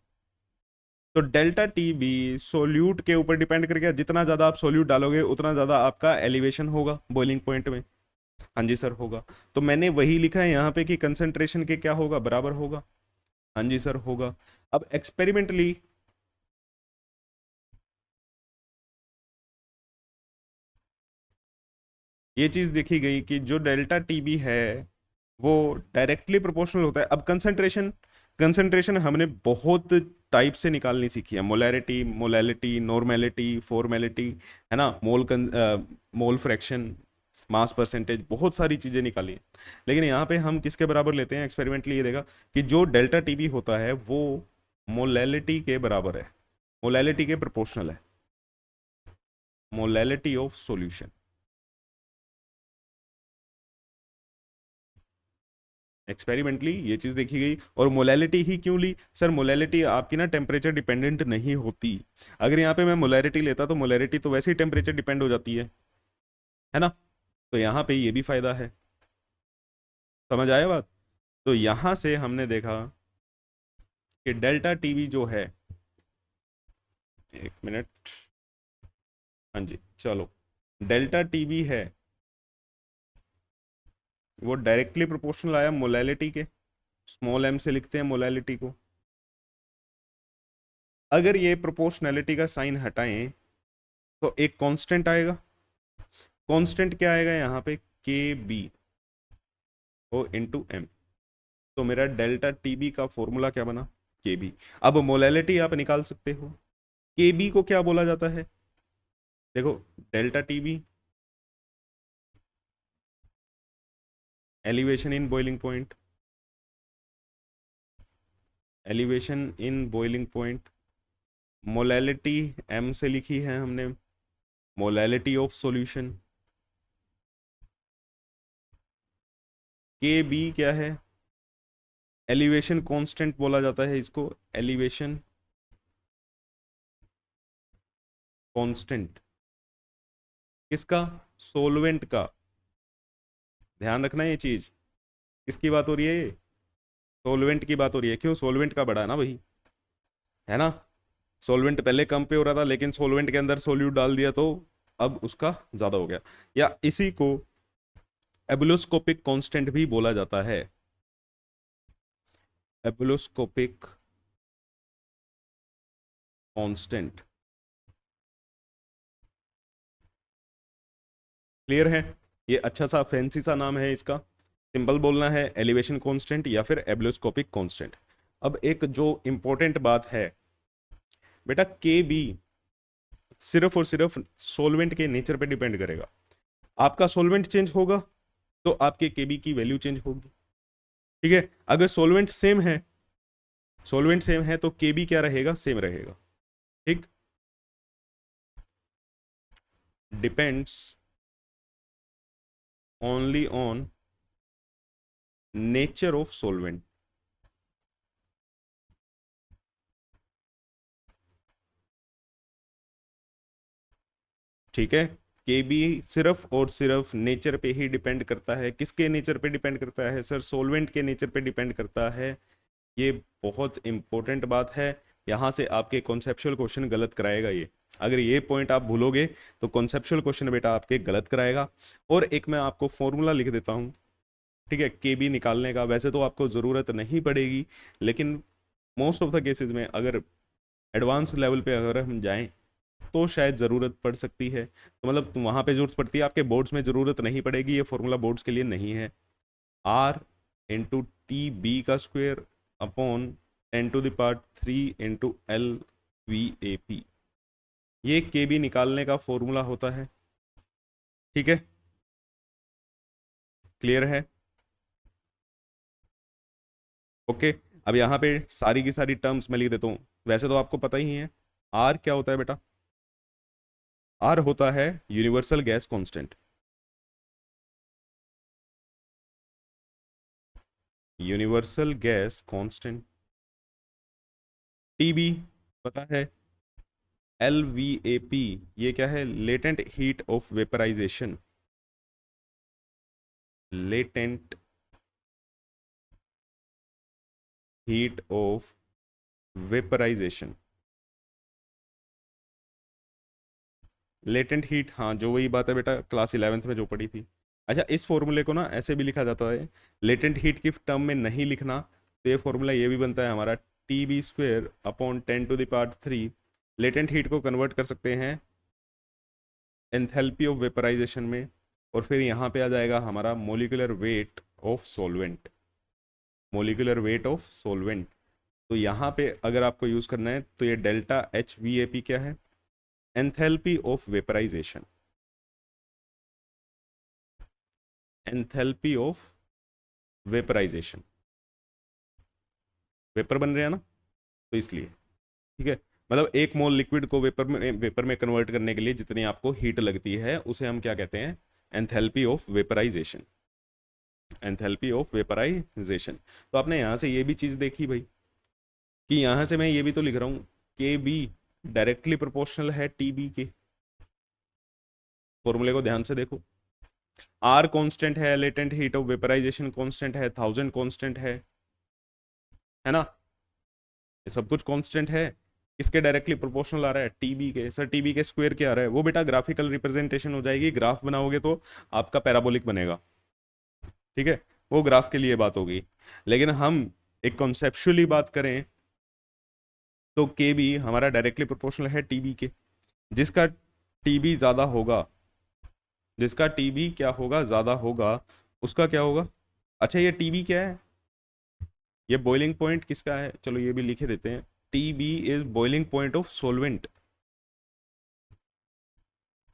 Speaker 1: तो डेल्टा टी बी सोल्यूट के ऊपर डिपेंड करके, जितना ज्यादा आप सोल्यूट डालोगे उतना ज्यादा आपका एलिवेशन होगा बॉइलिंग पॉइंट में। हाँ जी सर होगा। तो मैंने वही लिखा है यहाँ पे कि कंसंट्रेशन के क्या होगा, बराबर होगा। हाँ जी सर होगा। अब एक्सपेरिमेंटली ये चीज देखी गई कि जो डेल्टा टीबी है वो डायरेक्टली प्रोपोर्शनल होता है। अब कंसंट्रेशन, कंसंट्रेशन हमने बहुत टाइप से निकालनी सीखी है, मोलैरिटी, मोलैलिटी, नॉर्मेलिटी, फॉर्मेलिटी, है ना, मोल फ्रैक्शन, मास परसेंटेज, बहुत सारी चीजें निकाली हैं। लेकिन यहाँ पे हम किसके बराबर लेते हैं, एक्सपेरिमेंटली ये देखा कि जो डेल्टा टीबी होता है वो मोलैलिटी के बराबर है, मोलैलिटी के प्रोपोर्शनल है, मोलैलिटी ऑफ सॉल्यूशन। एक्सपेरिमेंटली ये चीज देखी गई। और मोलैलिटी ही क्यों ली सर, मोलैलिटी आपकी ना टेम्परेचर डिपेंडेंट नहीं होती। अगर यहाँ पे मैं मोलैरिटी लेता तो मोलैरिटी तो वैसे ही टेम्परेचर डिपेंड हो जाती है ना। तो यहाँ पे ये भी फायदा है, समझ आया बात। तो यहाँ से हमने देखा कि डेल्टा टीवी जो है, एक मिनट, हाँ जी चलो, डेल्टा टीवी है वो डायरेक्टली प्रोपोर्शनल आया मोलैलिटी के, स्मॉल एम से लिखते हैं मोलैलिटी को। अगर ये प्रोपोर्शनैलिटी का साइन हटाएं तो एक कांस्टेंट आएगा। कांस्टेंट क्या आएगा यहाँ पे, के बी ओ इंटू एम। तो मेरा डेल्टा टीबी का फॉर्मूला क्या बना, के बी। अब मोलैलिटी आप निकाल सकते हो, के बी को क्या बोला जाता है, देखो delta TB elevation in boiling point, elevation in boiling point, molality M से लिखी है हमने, molality of solution, K B क्या है, एलिवेशन कांस्टेंट बोला जाता है इसको, एलिवेशन कांस्टेंट किसका, सोलवेंट का। ध्यान रखना ये चीज, किसकी बात हो रही है, ये सोलवेंट की बात हो रही है। क्यों, सोलवेंट का बड़ा है ना भाई, है ना। सोलवेंट पहले कम पे हो रहा था लेकिन सोलवेंट के अंदर सोल्यूट डाल दिया तो अब उसका ज्यादा हो गया। या इसी को एब्लोस्कोपिक कांस्टेंट भी बोला जाता है, एब्लोस्कोपिक कांस्टेंट। क्लियर है, ये अच्छा सा फैंसी सा नाम है इसका। सिंपल बोलना है, एलिवेशन कांस्टेंट या फिर एब्लोस्कोपिक कांस्टेंट। अब एक जो इंपॉर्टेंट बात है बेटा, के बी सिर्फ और सिर्फ सोलवेंट के नेचर पे डिपेंड करेगा। आपका सोलवेंट चेंज होगा तो आपके केबी की वैल्यू चेंज होगी। ठीक है, अगर सोलवेंट सेम है तो केबी क्या रहेगा, सेम रहेगा। ठीक, depends only on nature of solvent. ठीक है, के बी सिर्फ और सिर्फ नेचर पे ही डिपेंड करता है। किसके नेचर पे डिपेंड करता है सर, सोलवेंट के नेचर पे डिपेंड करता है। ये बहुत इंपॉर्टेंट बात है, यहाँ से आपके कॉन्सेप्चुअल क्वेश्चन गलत कराएगा ये। अगर ये पॉइंट आप भूलोगे तो कॉन्सेप्चुअल क्वेश्चन बेटा आपके गलत कराएगा। और एक मैं आपको फॉर्मूला लिख देता हूँ, ठीक है, के बी निकालने का। वैसे तो आपको ज़रूरत नहीं पड़ेगी, लेकिन मोस्ट ऑफ द केसेस में अगर एडवांस लेवल पे अगर हम जाएं तो शायद ज़रूरत पड़ सकती है। तो मतलब वहाँ पे ज़रूरत पड़ती है, आपके बोर्ड्स में ज़रूरत नहीं पड़ेगी, ये फॉर्मूला बोर्ड्स के लिए नहीं है। आर इंटू टी बी का square upon 10⁻³ into L V A P, ये के बी निकालने का फॉर्मूला होता है। ठीक है, क्लियर है? ओके, अब यहाँ पे सारी की सारी टर्म्स मैं लिख देता हूँ। वैसे तो आपको पता ही है आर क्या होता है बेटा, आर होता है universal gas constant. Universal gas constant. TB पता है, एल वी ए पी ये क्या है, latent heat of vaporisation. Latent heat of vaporisation. Latent heat, हाँ जो वही बात है बेटा क्लास 11th में जो पढ़ी थी। अच्छा, इस फॉर्मूले को ना ऐसे भी लिखा जाता है, लेटेंट हीट की टर्म में नहीं लिखना तो ये फॉर्मूला ये भी बनता है हमारा T B square upon 10⁻³ latent heat को कन्वर्ट कर सकते हैं एंथैल्पी ऑफ वेपराइजेशन में, और फिर यहाँ पे आ जाएगा हमारा molecular weight of solvent. Molecular weight of solvent, तो यहाँ पे अगर आपको यूज़ करना है तो ये delta H V A P क्या है, enthalpy of vaporisation. Enthalpy of vaporisation, vapour बन रहे हैं ना तो इसलिए। ठीक है, मतलब एक मोल लिक्विड को वेपर में कन्वर्ट करने के लिए जितनी आपको हीट लगती है उसे हम क्या कहते हैं, enthalpy of vaporisation. Enthalpy of vaporisation. तो आपने यहाँ से ये भी चीज़ देखी भाई कि यहाँ से मैं ये भी तो लिख रहा हूँ के बी डायरेक्टली प्रोपोर्शनल है टी बी के। फॉर्मूले को ध्यान से देखो, आर कांस्टेंट है, latent heat of vaporisation constant है, 1000 कांस्टेंट है ना, ये सब कुछ कांस्टेंट है। इसके डायरेक्टली प्रोपोर्शनल आ रहा है टीबी के। सर टीबी के स्क्वायर क्या आ रहा है, वो बेटा ग्राफिकल रिप्रेजेंटेशन हो जाएगी, ग्राफ बनाओगे तो आपका पैराबोलिक बनेगा। ठीक है, वो ग्राफ के लिए बात होगी। लेकिन हम एक कॉन्सेप्चुअली बात करें तो के बी हमारा डायरेक्टली प्रोपोर्शनल है टीबी के। जिसका टीबी ज़्यादा होगा, जिसका टीबी क्या होगा, ज़्यादा होगा, उसका क्या होगा। अच्छा, ये टीबी क्या है, ये बॉइलिंग पॉइंट किसका है, चलो ये भी लिखे देते हैं, T B is boiling point of solvent.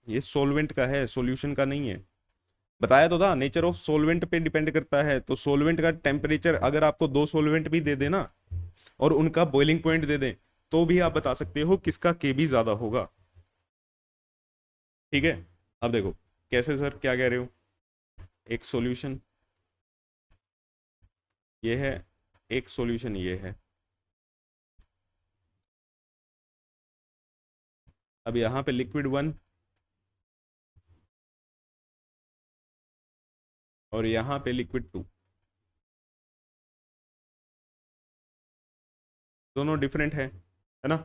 Speaker 1: ये सोलवेंट का है, सॉल्यूशन का नहीं है। बताया तो था नेचर ऑफ सोलवेंट पे डिपेंड करता है, तो सोलवेंट का टेम्परेचर अगर आपको दो सोलवेंट भी दे देना और उनका बॉइलिंग पॉइंट दे दें तो भी आप बता सकते हो किसका केबी ज्यादा होगा। ठीक है, अब देखो कैसे सर, क्या कह रहे हो, एक सॉल्यूशन ये है, एक सॉल्यूशन ये है। अब यहाँ पे लिक्विड 1 और यहाँ पे लिक्विड 2, दोनों डिफरेंट है ना।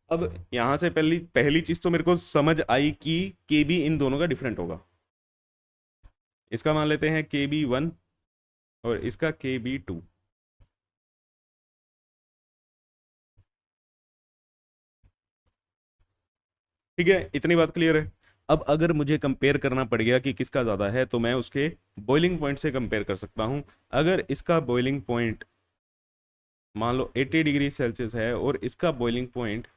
Speaker 1: अब यहां से पहली पहली चीज तो मेरे को समझ आई कि के बी इन दोनों का डिफरेंट होगा। इसका मान लेते हैं के बी 1 और इसका के बी 2। ठीक है, इतनी बात क्लियर है। अब अगर मुझे कंपेयर करना पड़ गया कि किसका ज़्यादा है, तो मैं उसके बॉइलिंग पॉइंट से कंपेयर कर सकता हूँ। अगर इसका बॉइलिंग पॉइंट मान लो 80 डिग्री सेल्सियस है और इसका बॉइलिंग पॉइंट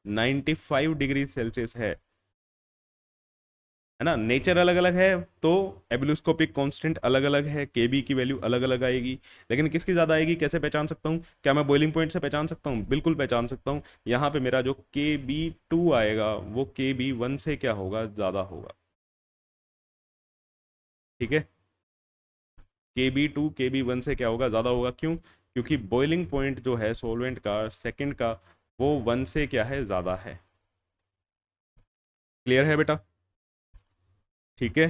Speaker 1: 95 डिग्री सेल्सियस है ना, नेचर अलग अलग है, तो एब्लूस्कोपिक कांस्टेंट अलग अलग है, केबी की वैल्यू अलग अलग आएगी। लेकिन किसकी ज़्यादा आएगी कैसे पहचान सकता हूँ? क्या मैं बॉइलिंग पॉइंट से पहचान सकता हूँ? बिल्कुल पहचान सकता हूँ। यहाँ पे मेरा जो KB2 आएगा वो KB1 से क्या होगा? ज़्यादा होगा। ठीक है, KB2 KB1 से क्या होगा? ज़्यादा होगा। क्यों? क्योंकि बॉइलिंग पॉइंट जो है सोलवेंट का सेकंड का, वो 1 से क्या है? ज़्यादा है। क्लियर है बेटा? ठीक है,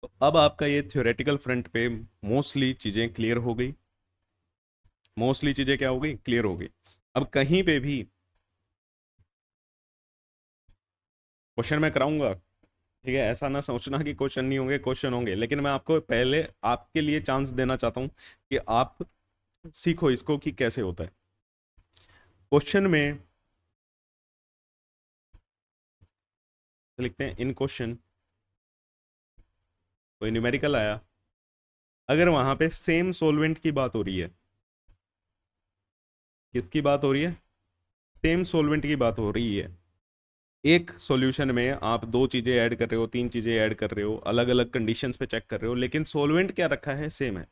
Speaker 1: तो अब आपका ये थ्योरेटिकल फ्रंट पे मोस्टली चीज़ें क्लियर हो गई। मोस्टली चीज़ें क्या हो गई? क्लियर हो गई। अब कहीं पे भी क्वेश्चन मैं कराऊंगा, ठीक है, ऐसा ना सोचना कि क्वेश्चन नहीं होंगे, क्वेश्चन होंगे, लेकिन मैं आपको पहले आपके लिए चांस देना चाहता हूँ कि आप सीखो इसको कि कैसे होता है। क्वेश्चन में लिखते हैं, इन क्वेश्चन कोई न्यूमेरिकल आया, अगर वहां पे सेम सॉल्वेंट की बात हो रही है, किसकी बात हो रही है? सेम सॉल्वेंट की बात हो रही है। एक सॉल्यूशन में आप दो चीजें ऐड कर रहे हो, तीन चीजें ऐड कर रहे हो, अलग अलग कंडीशंस पे चेक कर रहे हो, लेकिन सॉल्वेंट क्या रखा है? सेम है।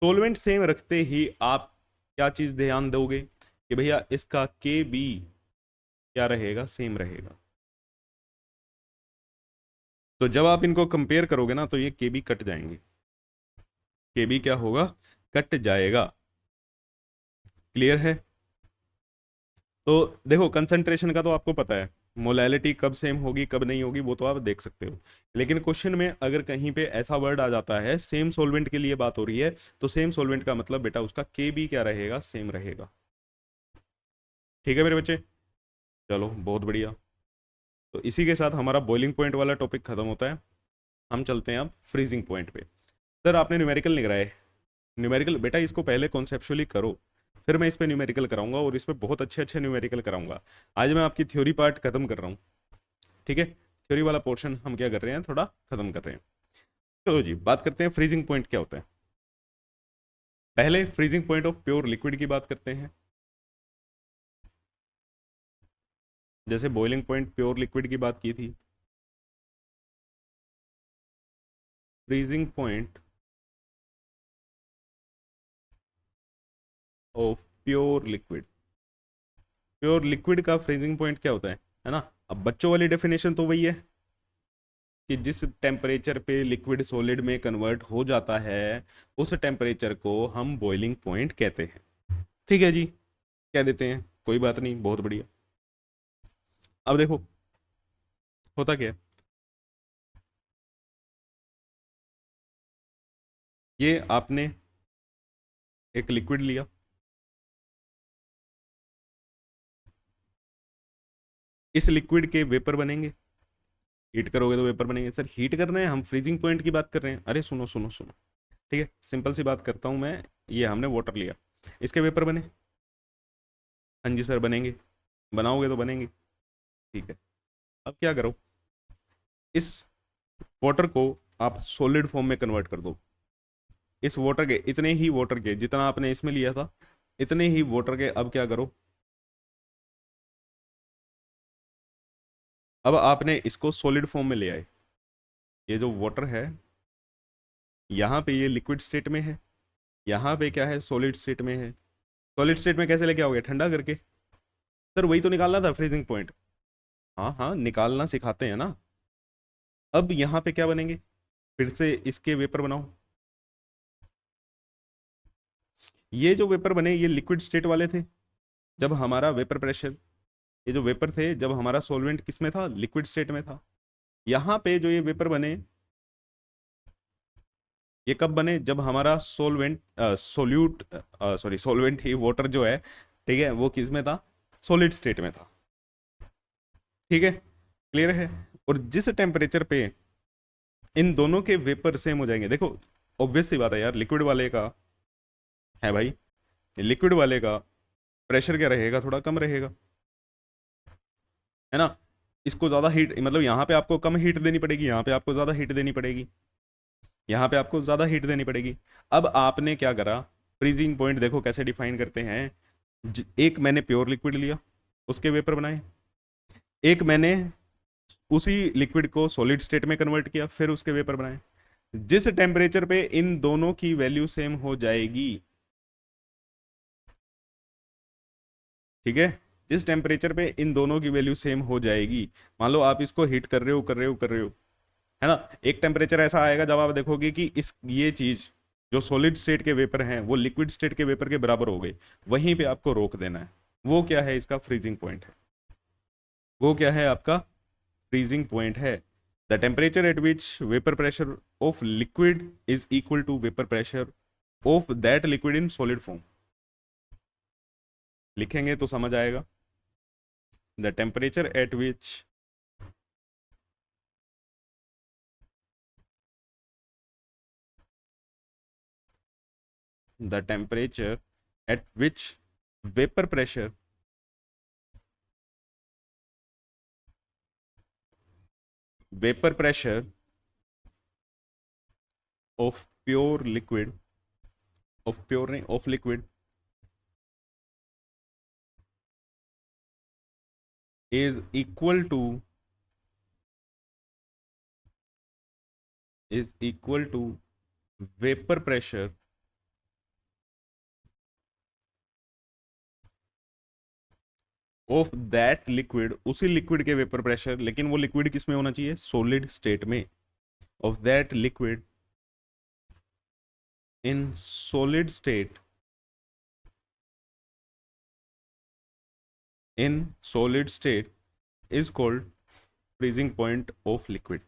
Speaker 1: सॉल्वेंट सेम रखते ही आप क्या चीज ध्यान दोगे कि भैया इसका KB क्या रहेगा? सेम रहेगा। तो जब आप इनको कंपेयर करोगे ना, तो ये KB कट जाएंगे। KB क्या होगा? कट जाएगा। क्लियर है? तो देखो, कंसंट्रेशन का तो आपको पता है, मोलैलिटी कब सेम होगी कब नहीं होगी वो तो आप देख सकते हो। लेकिन क्वेश्चन में अगर कहीं पे ऐसा वर्ड आ जाता है, सेम सॉल्वेंट के लिए बात हो रही है, तो सेम सॉल्वेंट का मतलब बेटा उसका KB क्या रहेगा? सेम रहेगा। ठीक है मेरे बच्चे? चलो बहुत बढ़िया। तो इसी के साथ हमारा बॉइलिंग पॉइंट वाला टॉपिक खत्म होता है। हम चलते हैं अब फ्रीजिंग पॉइंट पे। सर आपने न्यूमेरिकल नहीं कराए। न्यूमेरिकल बेटा इसको पहले कॉन्सेप्चुअली करो, फिर मैं इस पे न्यूमेरिकल कराऊंगा, और इस पे बहुत अच्छे अच्छे न्यूमेरिकल कराऊंगा। आज मैं आपकी थ्योरी पार्ट खत्म कर रहा हूँ। ठीक है, थ्योरी वाला पोर्शन हम क्या कर रहे हैं? थोड़ा खत्म कर रहे हैं। चलो जी, बात करते हैं फ्रीजिंग पॉइंट क्या होता है। पहले freezing point of pure liquid की बात करते हैं। जैसे बॉइलिंग पॉइंट प्योर लिक्विड की बात की थी, freezing point of pure liquid, pure liquid का फ्रीजिंग पॉइंट क्या होता है ना? अब बच्चों वाली डेफिनेशन तो वही है कि जिस टेम्परेचर पे लिक्विड सॉलिड में कन्वर्ट हो जाता है, उस टेम्परेचर को हम बॉइलिंग पॉइंट कहते हैं। ठीक है जी, कह देते हैं, कोई बात नहीं, बहुत बढ़िया। अब देखो होता क्या है, ये आपने एक लिक्विड लिया, इस लिक्विड के वेपर बनेंगे, हीट करोगे तो वेपर बनेंगे। सर हीट करना है, हम फ्रीजिंग पॉइंट की बात कर रहे हैं। अरे सुनो सुनो सुनो, ठीक है, सिंपल सी बात करता हूँ मैं। ये हमने वाटर लिया, इसके वेपर बने। हाँ जी सर बनेंगे, बनाओगे तो बनेंगे। ठीक है, अब क्या करो, इस वाटर को आप सॉलिड फॉर्म में कन्वर्ट कर दो। इस वाटर के, इतने ही वाटर के जितना आपने इसमें लिया था, इतने ही वाटर के अब क्या करो, अब आपने इसको सॉलिड फॉर्म में ले आए। ये जो वाटर है, यहाँ पे ये लिक्विड स्टेट में है, यहाँ पे क्या है? सॉलिड स्टेट में है। सॉलिड स्टेट में कैसे लेके आओगे? ठंडा करके। सर वही तो निकालना था फ्रीजिंग पॉइंट। हाँ हाँ, निकालना सिखाते हैं ना। अब यहाँ पे क्या बनेंगे? फिर से इसके वेपर बनाओ। ये जो वेपर बने, ये लिक्विड स्टेट वाले थे, जब हमारा वेपर प्रेशर, ये जो वेपर थे जब हमारा सॉल्वेंट किस में था? लिक्विड स्टेट में था। यहाँ पे जो ये वेपर बने, ये कब बने? जब हमारा सोलवेंट सोल्यूट सॉरी सोलवेंट ही वाटर जो है, ठीक है, वो किस में था? सॉलिड स्टेट में था। ठीक है, क्लियर है? और जिस टेम्परेचर पे इन दोनों के वेपर सेम हो जाएंगे, देखो ऑब्वियस सी बात है यार, लिक्विड वाले का है भाई, लिक्विड वाले का प्रेशर क्या रहेगा? थोड़ा कम रहेगा, है ना? इसको ज़्यादा हीट, मतलब यहाँ पे आपको कम हीट देनी पड़ेगी, यहाँ पे आपको ज़्यादा हीट देनी पड़ेगी, यहाँ पे आपको ज़्यादा हीट देनी पड़ेगी। अब आपने क्या करा, फ्रीजिंग पॉइंट देखो कैसे डिफाइन करते हैं। एक मैंने प्योर लिक्विड लिया, उसके वेपर बनाए, एक मैंने उसी लिक्विड को सॉलिड स्टेट में कन्वर्ट किया, फिर उसके वेपर बनाए। जिस टेम्परेचर पे इन दोनों की वैल्यू सेम हो जाएगी, ठीक है, जिस टेम्परेचर पे इन दोनों की वैल्यू सेम हो जाएगी, मान लो आप इसको हीट कर रहे हो कर रहे हो कर रहे हो, है ना, एक टेम्परेचर ऐसा आएगा जब आप देखोगे कि इस ये चीज जो सॉलिड स्टेट के वेपर हैं वो लिक्विड स्टेट के वेपर के बराबर हो गए, वहीं पे आपको रोक देना है। वो क्या है, इसका फ्रीजिंग पॉइंट है। वो क्या है, आपका फ्रीजिंग पॉइंट है। The temperature at which vapour pressure of liquid is equal to vapour pressure of that liquid in solid form. लिखेंगे तो समझ आएगा। The temperature at which the temperature at which vapor pressure of pure liquid, of pure नहीं, of liquid is equal to vapor pressure of that liquid, उसी liquid के vapour pressure, लेकिन वो liquid किस में होना चाहिए, सॉलिड स्टेट में, of that liquid in solid state, in solid state is called freezing point of liquid,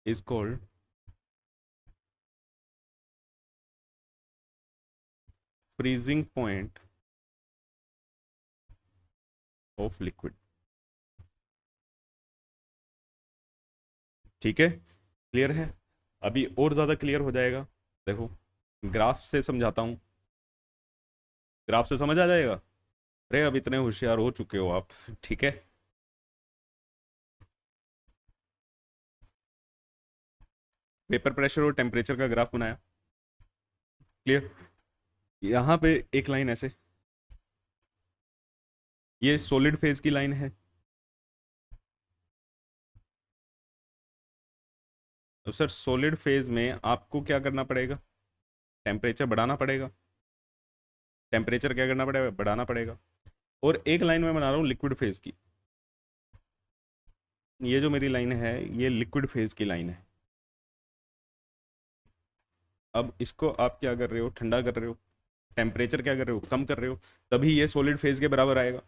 Speaker 1: is called freezing point of liquid। ठीक है, क्लियर है? अभी और ज़्यादा क्लियर हो जाएगा। देखो ग्राफ से समझाता हूँ, ग्राफ से समझ आ जाएगा। अरे अब इतने होशियार हो चुके हो आप, ठीक है। वेपर प्रेशर और टेम्परेचर का ग्राफ बनाया, क्लियर। यहाँ पे एक लाइन ऐसे, ये सॉलिड फेज की लाइन है। तो सर सॉलिड फेज में आपको क्या करना पड़ेगा, टेम्परेचर बढ़ाना पड़ेगा, टेम्परेचर क्या करना पड़ेगा, बढ़ाना पड़ेगा। और एक लाइन में बना रहा हूँ लिक्विड फेज की, ये जो मेरी लाइन है ये लिक्विड फेज की लाइन है। अब इसको आप क्या कर रहे हो, ठंडा कर रहे हो, टेम्परेचर क्या कर रहे हो, कम कर रहे हो, तभी ये सॉलिड फेज के बराबर आएगा।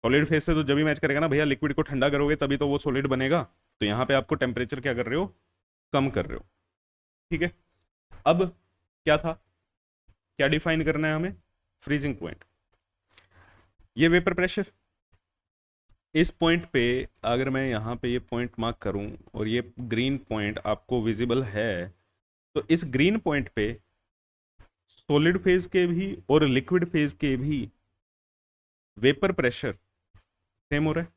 Speaker 1: सॉलिड फेज से तो जब भी मैच करेगा ना भैया, लिक्विड को ठंडा करोगे तभी तो वो सॉलिड बनेगा। तो यहाँ पे आपको टेम्परेचर क्या कर रहे हो, कम कर रहे हो, ठीक है। अब क्या था, क्या डिफाइन करना है हमें, फ्रीजिंग पॉइंट। ये वेपर प्रेशर, इस पॉइंट पे अगर मैं यहाँ पे ये पॉइंट मार्क करूँ और ये ग्रीन पॉइंट आपको विजिबल है, तो इस ग्रीन पॉइंट पे सॉलिड फेज के भी और लिक्विड फेज के भी वेपर प्रेशर सेम हो रहा है,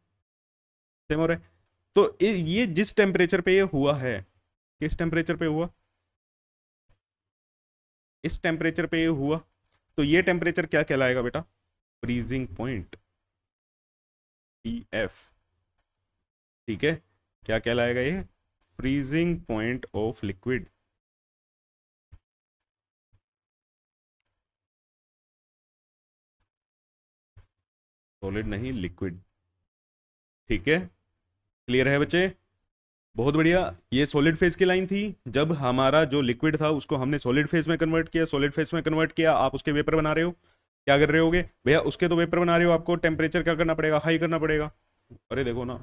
Speaker 1: सेम हो रहा है। तो ये जिस टेम्परेचर पे ये हुआ है, किस टेम्परेचर पे हुआ, इस टेम्परेचर पे ये हुआ, तो ये टेम्परेचर क्या कहलाएगा बेटा, फ्रीजिंग पॉइंट, TF, ठीक है। क्या कहलाएगा ये, freezing point of liquid. Solid नहीं, लिक्विड, ठीक है। क्लियर है बच्चे, बहुत बढ़िया। ये सॉलिड फेज की लाइन थी, जब हमारा जो लिक्विड था उसको हमने सॉलिड फेज में कन्वर्ट किया, सॉलिड फेज में कन्वर्ट किया, आप उसके वेपर बना रहे हो, क्या कर रहे होगे भैया, उसके तो वेपर बना रहे हो, आपको टेम्परेचर क्या करना पड़ेगा, हाई करना पड़ेगा। अरे देखो ना,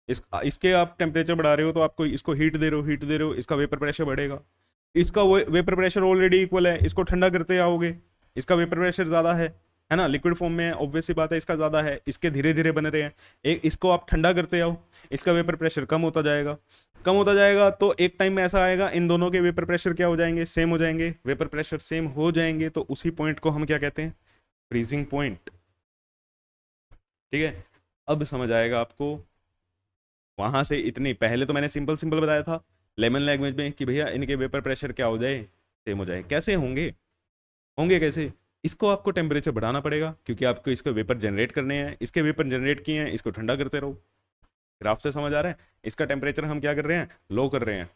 Speaker 1: इसके आप टेम्परेचर बढ़ा रहे हो तो आपको इसको हीट दे रहे हो, हीट दे रहे हो, इसका वेपर प्रेशर बढ़ेगा। इसका वो वेपर प्रेशर ऑलरेडी इक्वल है, इसको ठंडा करते आओगे, इसका वेपर प्रेशर ज़्यादा है ना, लिक्विड फॉर्म में ऑब्वियस सी बात है, इसका ज़्यादा है, इसके धीरे धीरे बन रहे हैं। एक इसको आप ठंडा करते आओ, इसका वेपर प्रेशर कम होता जाएगा, कम होता जाएगा। तो एक टाइम में ऐसा आएगा, इन दोनों के वेपर प्रेशर क्या हो जाएंगे, सेम हो जाएंगे, वेपर प्रेशर सेम हो जाएंगे, तो उसी पॉइंट को हम क्या कहते हैं, फ्रीजिंग पॉइंट, ठीक है। अब समझ आएगा आपको। वहां से इतनी पहले तो मैंने सिंपल सिंपल बताया था लेमन लैंग्वेज में कि भैया इनके वेपर प्रेशर क्या हो जाए, सेम हो जाए। कैसे होंगे, होंगे कैसे? इसको आपको टेम्परेचर बढ़ाना पड़ेगा क्योंकि आपको इसके वेपर जनरेट करने हैं, इसके वेपर जनरेट किए हैं, इसको ठंडा करते रहो। ग्राफ से समझ आ रहा है? इसका टेम्परेचर हम क्या कर रहे हैं, लो कर रहे हैं।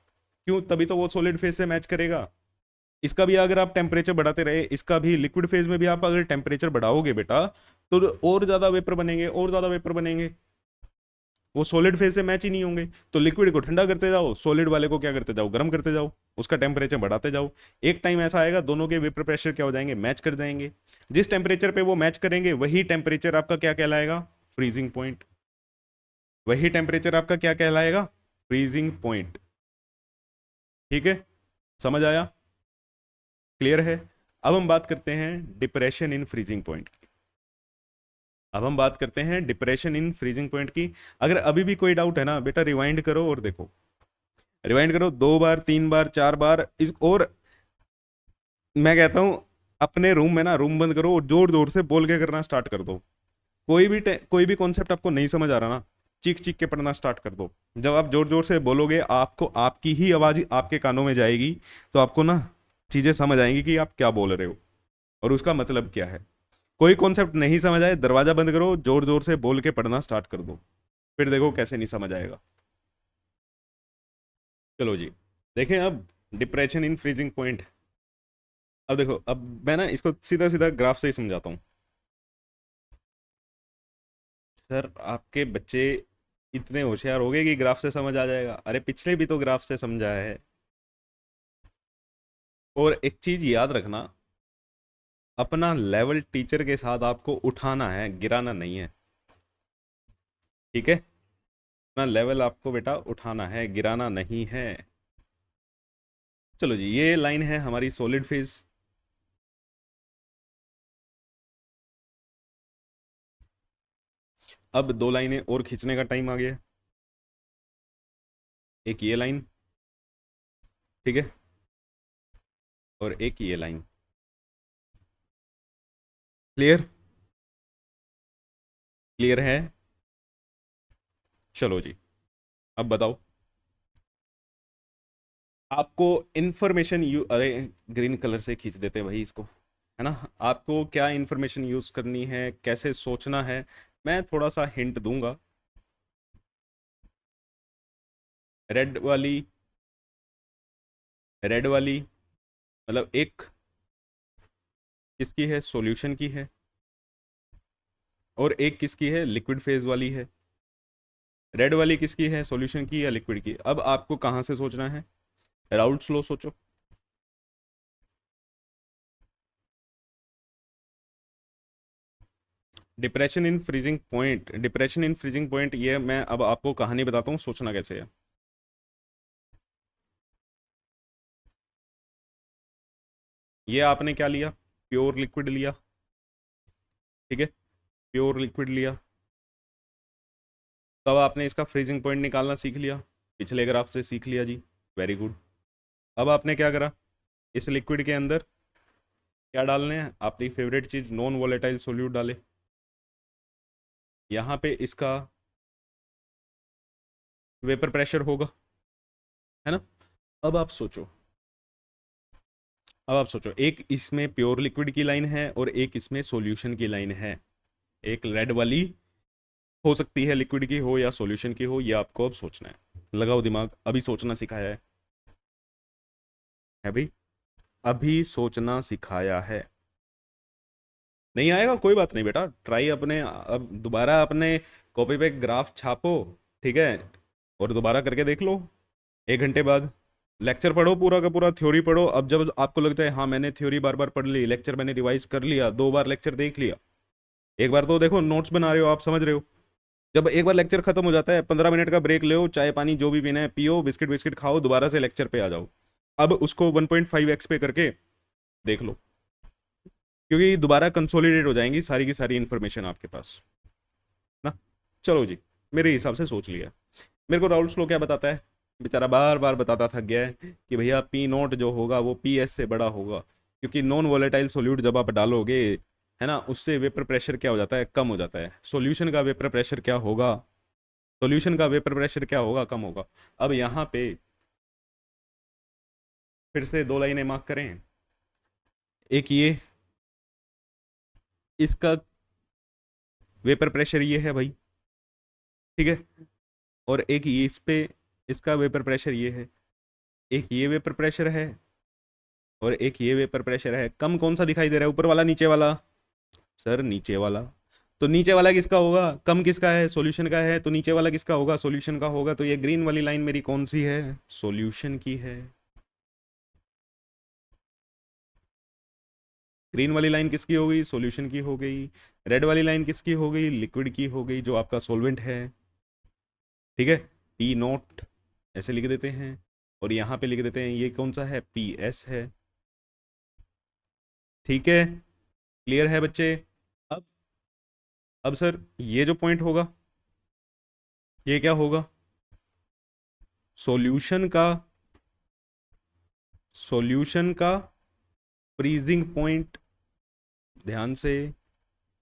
Speaker 1: क्यों? तभी तो वो सॉलिड फेज से मैच करेगा। इसका भी अगर आप टेम्परेचर बढ़ाते रहे, इसका भी लिक्विड फेज में भी आप अगर टेम्परेचर बढ़ाओगे बेटा तो और ज्यादा वेपर बनेंगे, और ज्यादा वेपर बनेंगे, वो सॉलिड फेज से मैच ही नहीं होंगे। तो लिक्विड को ठंडा करते जाओ, सॉलिड वाले को क्या करते जाओ, गर्म करते जाओ, उसका टेम्परेचर बढ़ाते जाओ। एक टाइम ऐसा आएगा दोनों के वेपर प्रेशर क्या हो जाएंगे, मैच कर जाएंगे। जिस टेम्परेचर पे वो मैच करेंगे वही टेम्परेचर आपका क्या कहलाएगा, फ्रीजिंग पॉइंट। वही टेम्परेचर आपका क्या कहलाएगा, फ्रीजिंग पॉइंट। ठीक है, समझ आया, क्लियर है? अब हम बात करते हैं डिप्रेशन इन फ्रीजिंग पॉइंट की। अब हम बात करते हैं डिप्रेशन इन फ्रीजिंग पॉइंट की। अगर अभी भी कोई डाउट है ना बेटा, रिवाइंड करो और देखो, रिवाइंड करो 2 बार 3 बार 4 बार इस, और मैं कहता हूं अपने रूम में ना रूम बंद करो और जोर जोर से बोल के करना स्टार्ट कर दो। कोई भी कॉन्सेप्ट आपको नहीं समझ आ रहा ना, चीख चीख के पढ़ना स्टार्ट कर दो। जब आप जोर जोर से बोलोगे आपको आपकी ही आवाज आपके कानों में जाएगी, तो आपको ना चीजें समझ आएंगी कि आप क्या बोल रहे हो और उसका मतलब क्या है। कोई कॉन्सेप्ट नहीं समझ आए, दरवाजा बंद करो, जोर जोर से बोल के पढ़ना स्टार्ट कर दो, फिर देखो कैसे नहीं समझ आएगा। चलो जी, देखें अब डिप्रेशन इन फ्रीजिंग पॉइंट। अब देखो, अब मैं ना इसको सीधा सीधा ग्राफ से ही समझाता हूँ। सर आपके बच्चे इतने होशियार हो गए कि ग्राफ से समझ आ जाएगा? अरे पिछले भी तो ग्राफ से समझा है। और एक चीज याद रखना, अपना लेवल टीचर के साथ आपको उठाना है, गिराना नहीं है। ठीक है, अपना लेवल आपको बेटा उठाना है, गिराना नहीं है। चलो जी, ये लाइन है हमारी सॉलिड फेज। अब 2 लाइनें और खींचने का टाइम आ गया। एक ये लाइन, ठीक है, और एक ये लाइन। क्लियर? क्लियर है? चलो जी, अब बताओ आपको इंफॉर्मेशन यू, अरे ग्रीन कलर से खींच देते भाई इसको, है ना। आपको क्या इंफॉर्मेशन यूज करनी है, कैसे सोचना है, मैं थोड़ा सा हिंट दूंगा। रेड वाली, रेड वाली मतलब एक किसकी है, सॉल्यूशन की है, और एक किसकी है, लिक्विड फेज वाली है। रेड वाली किसकी है, सॉल्यूशन की या लिक्विड की? अब आपको कहाँ से सोचना है, राउल्ट्स लॉ सोचो। Depression in freezing point, depression in freezing point, ये मैं अब आपको कहानी बताता हूँ सोचना कैसे है। ये आपने क्या लिया, प्योर लिक्विड लिया, ठीक है, प्योर लिक्विड लिया। तब आपने इसका फ्रीजिंग पॉइंट निकालना सीख लिया, पिछले ग्राफ से सीख लिया जी, वेरी गुड। अब आपने क्या करा, इस लिक्विड के अंदर क्या डालने हैं, आपकी फेवरेट चीज नॉन वोलेटाइल सोल्यूट डाले। यहाँ पे इसका वेपर प्रेशर होगा, है ना। अब आप सोचो, अब आप सोचो, एक इसमें प्योर लिक्विड की लाइन है और एक इसमें सॉल्यूशन की लाइन है। एक रेड वाली हो सकती है, लिक्विड की हो या सॉल्यूशन की हो, ये आपको अब सोचना है। लगाओ दिमाग, अभी सोचना सिखाया है भाई, अभी सोचना सिखाया है। नहीं आएगा कोई बात नहीं बेटा, ट्राई अपने अब दोबारा अपने कॉपी पे ग्राफ छापो, ठीक है, और दोबारा करके देख लो 1 घंटे बाद। लेक्चर पढ़ो, पूरा का पूरा थ्योरी पढ़ो। अब जब आपको लगता है हाँ मैंने थ्योरी बार बार पढ़ ली, लेक्चर मैंने रिवाइज कर लिया, 2 बार लेक्चर देख लिया, एक बार तो देखो नोट्स बना रहे हो, आप समझ रहे हो। जब एक बार लेक्चर खत्म हो जाता है, 15 मिनट का ब्रेक लो, चाय पानी जो भी पीना है पियो, बिस्किट बिस्किट खाओ, दोबारा से लेक्चर पे आ जाओ। अब उसको 1.5x पे करके देख लो, क्योंकि दोबारा कंसोलिडेट हो जाएंगी सारी की सारी इन्फॉर्मेशन आपके पास ना। चलो जी, मेरे हिसाब से सोच लिया। मेरे को राउल्स लो क्या बताता है, बेचारा बार बार बताता थक गया है कि भैया P0 जो होगा वो PS से बड़ा होगा, क्योंकि नॉन वोलेटाइल सोल्यूट जब आप डालोगे है ना, उससे वेपर प्रेशर क्या हो जाता है, कम हो जाता है। सॉल्यूशन का वेपर प्रेशर क्या होगा, सॉल्यूशन का वेपर प्रेशर क्या होगा, कम होगा। अब यहाँ पे फिर से दो लाइनें मार्क करें, एक ये इसका वेपर प्रेशर ये है भाई, ठीक है, और एक ये इस पे इसका वेपर प्रेशर ये है, एक ये वेपर प्रेशर है और एक ये वेपर प्रेशर है। कम कौन सा दिखाई दे रहा है, ऊपर वाला नीचे वाला, सर नीचे वाला। तो नीचे वाला किसका होगा, कम किसका है, सॉल्यूशन का है, तो नीचे वाला किसका होगा, सॉल्यूशन का होगा। तो ये ग्रीन वाली लाइन मेरी कौन सी है, सॉल्यूशन की है। ग्रीन वाली लाइन किसकी हो गई, सॉल्यूशन की हो गई। रेड वाली लाइन किसकी हो गई, लिक्विड की हो गई, जो आपका सॉल्वेंट है। ठीक है, पी नोट ऐसे लिख देते हैं, और यहाँ पे लिख देते हैं ये कौन सा है, पी एस है। ठीक है, क्लियर है बच्चे। अब अब सर ये जो पॉइंट होगा ये क्या होगा, सॉल्यूशन का, सॉल्यूशन का फ्रीजिंग पॉइंट, ध्यान से।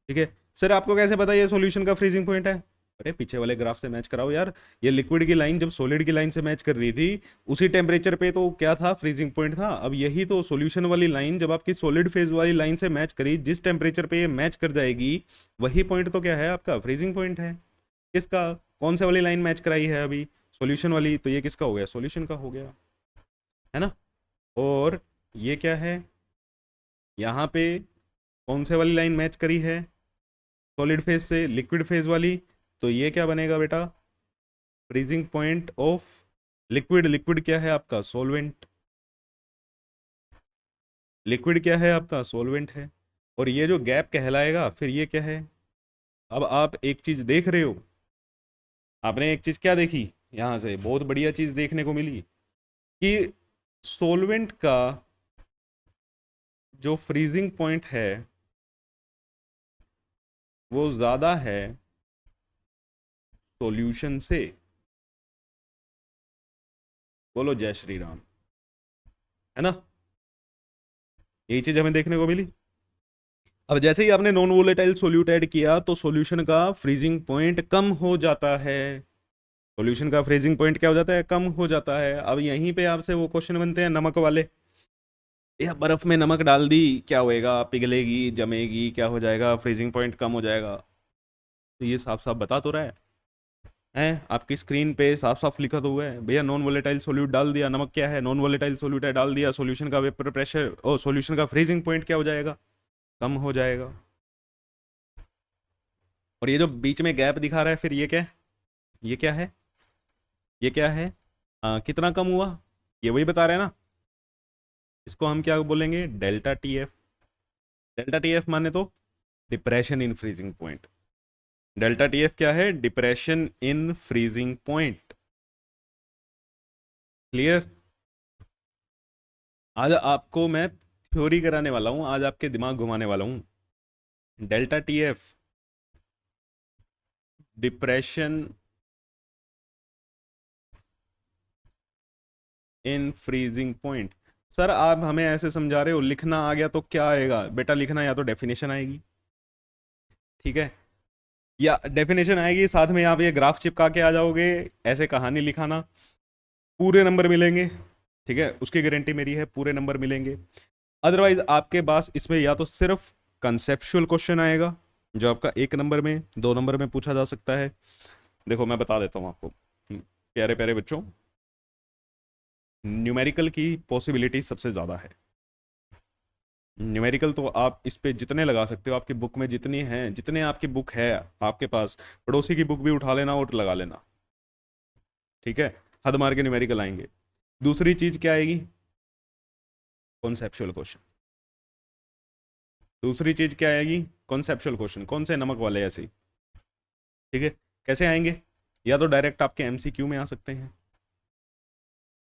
Speaker 1: ठीक है सर, आपको कैसे पता ये सॉल्यूशन का फ्रीजिंग पॉइंट है, अरे पीछे वाले ग्राफ से मैच कराओ यार। ये लिक्विड की लाइन जब सॉलिड की लाइन से मैच कर रही थी, उसी टेम्परेचर पे तो क्या था, फ्रीजिंग पॉइंट था। अब यही तो सॉल्यूशन वाली लाइन जब आपकी सॉलिड फेज वाली लाइन से मैच करी, जिस टेम्परेचर पे ये मैच कर जाएगी, वही पॉइंट तो क्या है आपका, फ्रीजिंग पॉइंट है। किसका, कौन से वाली लाइन मैच कराई है अभी, सॉल्यूशन वाली, तो ये किसका हो गया, सॉल्यूशन का हो गया, है ना। और ये क्या है, यहाँ पे कौन से वाली लाइन मैच करी है, सॉलिड फेज से लिक्विड फेज वाली, तो ये क्या बनेगा बेटा, freezing point of liquid. Liquid क्या है आपका, सॉल्वेंट। लिक्विड क्या है आपका, सॉल्वेंट है। और ये जो गैप कहलाएगा, फिर ये क्या है। अब आप एक चीज देख रहे हो, आपने एक चीज क्या देखी, यहां से बहुत बढ़िया चीज देखने को मिली कि सॉल्वेंट का जो फ्रीजिंग पॉइंट है वो ज्यादा है सॉल्यूशन से। बोलो जय श्री राम, है ना, यही चीज हमें देखने को मिली। अब जैसे ही आपने नॉन वोलेटाइल सोल्यूट ऐड किया, तो सॉल्यूशन का फ्रीजिंग पॉइंट कम हो जाता है, सॉल्यूशन का फ्रीजिंग पॉइंट क्या हो जाता है, कम हो जाता है। अब यहीं पे आपसे वो क्वेश्चन बनते हैं नमक वाले, या बर्फ में नमक डाल दी क्या होएगा, पिघलेगी, जमेगी, क्या हो जाएगा, फ्रीजिंग पॉइंट कम हो जाएगा। तो ये साफ साफ बता तो रहा है आपकी स्क्रीन पे साफ साफ लिखा तो हुआ है भैया, नॉन वोलेटाइल सोल्यूट डाल दिया, नमक क्या है, नॉन वोलेटाइल सोल्यूट है, डाल दिया, सॉल्यूशन का वेपर प्रेशर और सॉल्यूशन का फ्रीजिंग पॉइंट क्या हो जाएगा, कम हो जाएगा। और ये जो बीच में गैप दिखा रहा है, फिर ये क्या है, ये क्या है, ये क्या है, कितना कम हुआ, ये वही बता रहे हैं ना। इसको हम क्या बोलेंगे, delta T F. Delta T F माने तो depression in freezing point. Delta T F क्या है, depression in freezing point. Clear. आज आपको मैं थ्योरी कराने वाला हूं, आज आपके दिमाग घुमाने वाला हूं। Delta T F, depression in freezing point. Sir आप हमें ऐसे समझा रहे हो, लिखना आ गया तो क्या आएगा बेटा, लिखना या तो डेफिनेशन आएगी, ठीक है, या डेफिनेशन आएगी, साथ में आप ये ग्राफ चिपका के आ जाओगे, ऐसे कहानी लिखाना, पूरे नंबर मिलेंगे, ठीक है, उसकी गारंटी मेरी है, पूरे नंबर मिलेंगे। अदरवाइज आपके पास इसमें या तो सिर्फ कंसेप्चुअल क्वेश्चन आएगा, जो आपका 1 नंबर में 2 नंबर में पूछा जा सकता है। देखो मैं बता देता हूँ आपको, प्यारे प्यारे बच्चों, न्यूमेरिकल की पॉसिबिलिटी सबसे ज़्यादा है। न्यूमेरिकल तो आप इस पे जितने लगा सकते हो, आपकी बुक में जितनी हैं, जितने आपकी बुक है आपके पास, पड़ोसी की बुक भी उठा लेना और लगा लेना, ठीक है, हद मार के न्यूमेरिकल आएंगे। दूसरी चीज क्या आएगी, कॉन्सेप्चुअल क्वेश्चन। दूसरी चीज क्या आएगी, कॉन्सेप्चुअल क्वेश्चन, कौन से, नमक वाले ऐसे ही, ठीक है। कैसे आएंगे, या तो डायरेक्ट आपके एमसीक्यू में आ सकते हैं,